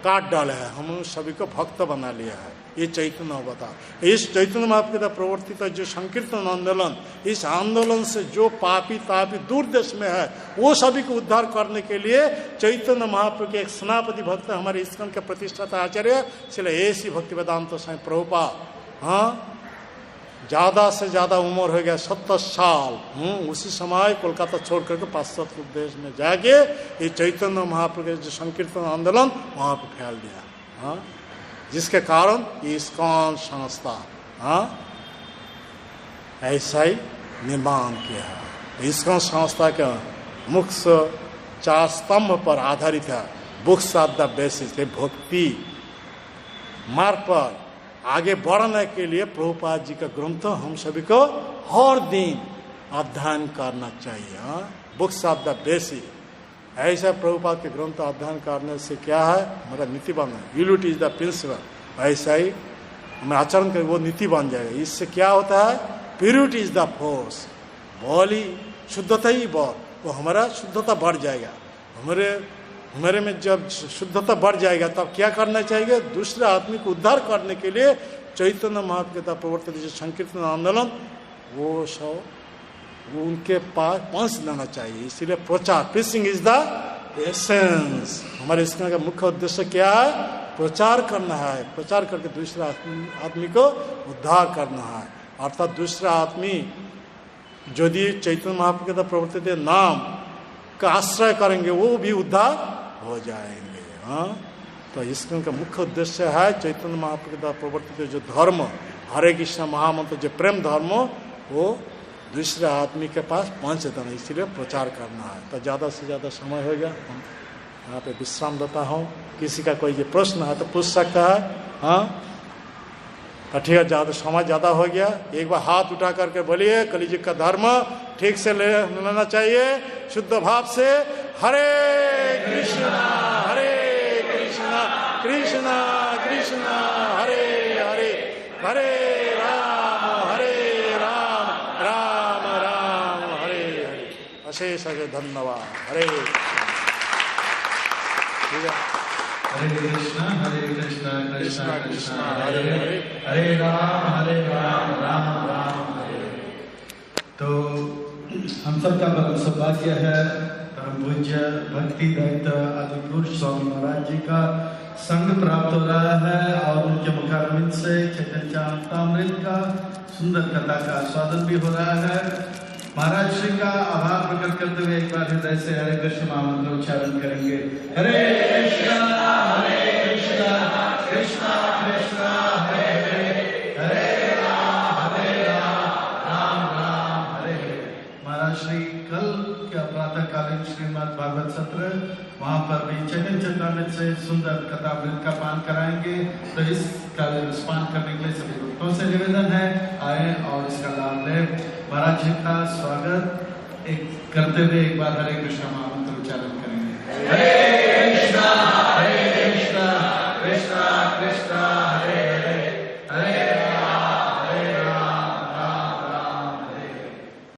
काट डाला है, हम सभी को भक्त बना लिया है। ये चैतन्य अवतार, इस चैतन्य महाप्रभु का प्रवर्तित जो संकीर्तन आंदोलन, इस आंदोलन से जो पापी तापी दूर देश में है वो सभी को उद्धार करने के लिए चैतन्य महाप्रभु के एक सेनापति भक्त हमारे इस्कॉन के प्रतिष्ठाता आचार्य श्री ऐसी भक्तिवेदांत स्वामी प्रभुपाद। हाँ, ज़्यादा से ज़्यादा उम्र हो गया 70 साल। उसी समय कोलकाता छोड़ करके पाश्चात्य देश में जाके ये चैतन्य महाप्रभु के जो संकीर्तन आंदोलन वहाँ पर फैल दिया। हाँ, जिसके कारण ये इस्कॉन संस्था ऐसा ही निर्माण किया है। इस्कॉन संस्था का मुख्य 4 स्तंभ पर आधारित है। बुक्स ऑफ द बेसिस, भक्ति मार्ग पर आगे बढ़ने के लिए प्रभुपाद जी का ग्रंथ हम सभी को हर दिन अध्ययन करना चाहिए। बुक्स ऑफ द बेसिस, ऐसा प्रभुपाद के ग्रंथ अध्ययन करने से क्या है? हमारा नीति बन है। Unity is the principle. ऐसा ही हमें आचरण करें वो नीति बन जाएगा। इससे क्या होता है? Purity is the force. बॉली शुद्धता ही बॉल, वो हमारा शुद्धता बढ़ जाएगा। हमारे में जब शुद्धता बढ़ जाएगा तब क्या करना चाहिए? दूसरे आदमी को उद्धार करने के लिए चैतन्य महाप्रभु का प्रवर्तित जो संकीर्तन आंदोलन वो सब उनके पास पहुँच लेना चाहिए। इसीलिए प्रचार, प्रीचिंग इज द एसेंस। हमारे इसका का मुख्य उद्देश्य क्या है? प्रचार करना है, प्रचार करके दूसरा आदमी को उद्धार करना है। अर्थात दूसरा आदमी यदि चैतन्य महाप्रभु के प्रवर्तित नाम का आश्रय करेंगे वो भी उद्धार हो जाएंगे। हाँ, तो इसका मुख्य उद्देश्य है चैतन्य महाप्रभु के द्वारा प्रवर्तित जो धर्म हरे कृष्ण महामंत्र जो प्रेम धर्म वो दूसरे आदमी के पास पहुँच देना, इसीलिए प्रचार करना है। तो ज़्यादा से ज़्यादा समय हो गया, हम यहाँ पे विश्राम देता हूँ। किसी का कोई ये प्रश्न है तो पूछ सकता है। हाँ, तो ठीक है, ज़्यादा समय ज़्यादा हो गया। एक बार हाथ उठा करके बोलिए कलियुग का धर्म ठीक से लेना चाहिए, शुद्ध भाव से। हरे कृष्णा कृष्णा कृष्णा हरे हरे, हरे राम राम राम हरे हरे। अशेष धन्यवाद। हरे ठीक है। हरे कृष्णा कृष्णा कृष्णा हरे हरे, हरे राम राम राम हरे। तो हम सबका बड़ा सौभाग्य है परम पूज्य भक्ति दत्त आदि पुरुष स्वामी महाराज जी का संग प्राप्त हो रहा है और उनके मुखारविंद से चैतन्य चरितामृत का सुंदर कथा का आस्वादन भी हो रहा है। महाराज श्री का आभार प्रकट करते हुए एक बार हृदय से हरे कृष्ण महामंत्र उच्चारण करेंगे। हरे कृष्णा कृष्णा कृष्णा हरे हरे, हरे राम राम राम हरे हरे। महाराज श्री कल का प्रातःकालीन श्रीमद् भागवत सत्र वहाँ पर भी चैतन्य चरितामृत से सुंदर कथामृत का पान कराएंगे। तो इस का पान करने के लिए सभी भक्तों से निवेदन है आए और इसका लाभ लें। महाराज जी का स्वागत एक करते हुए एक बार हरे कृष्ण महामंत्र उच्चारण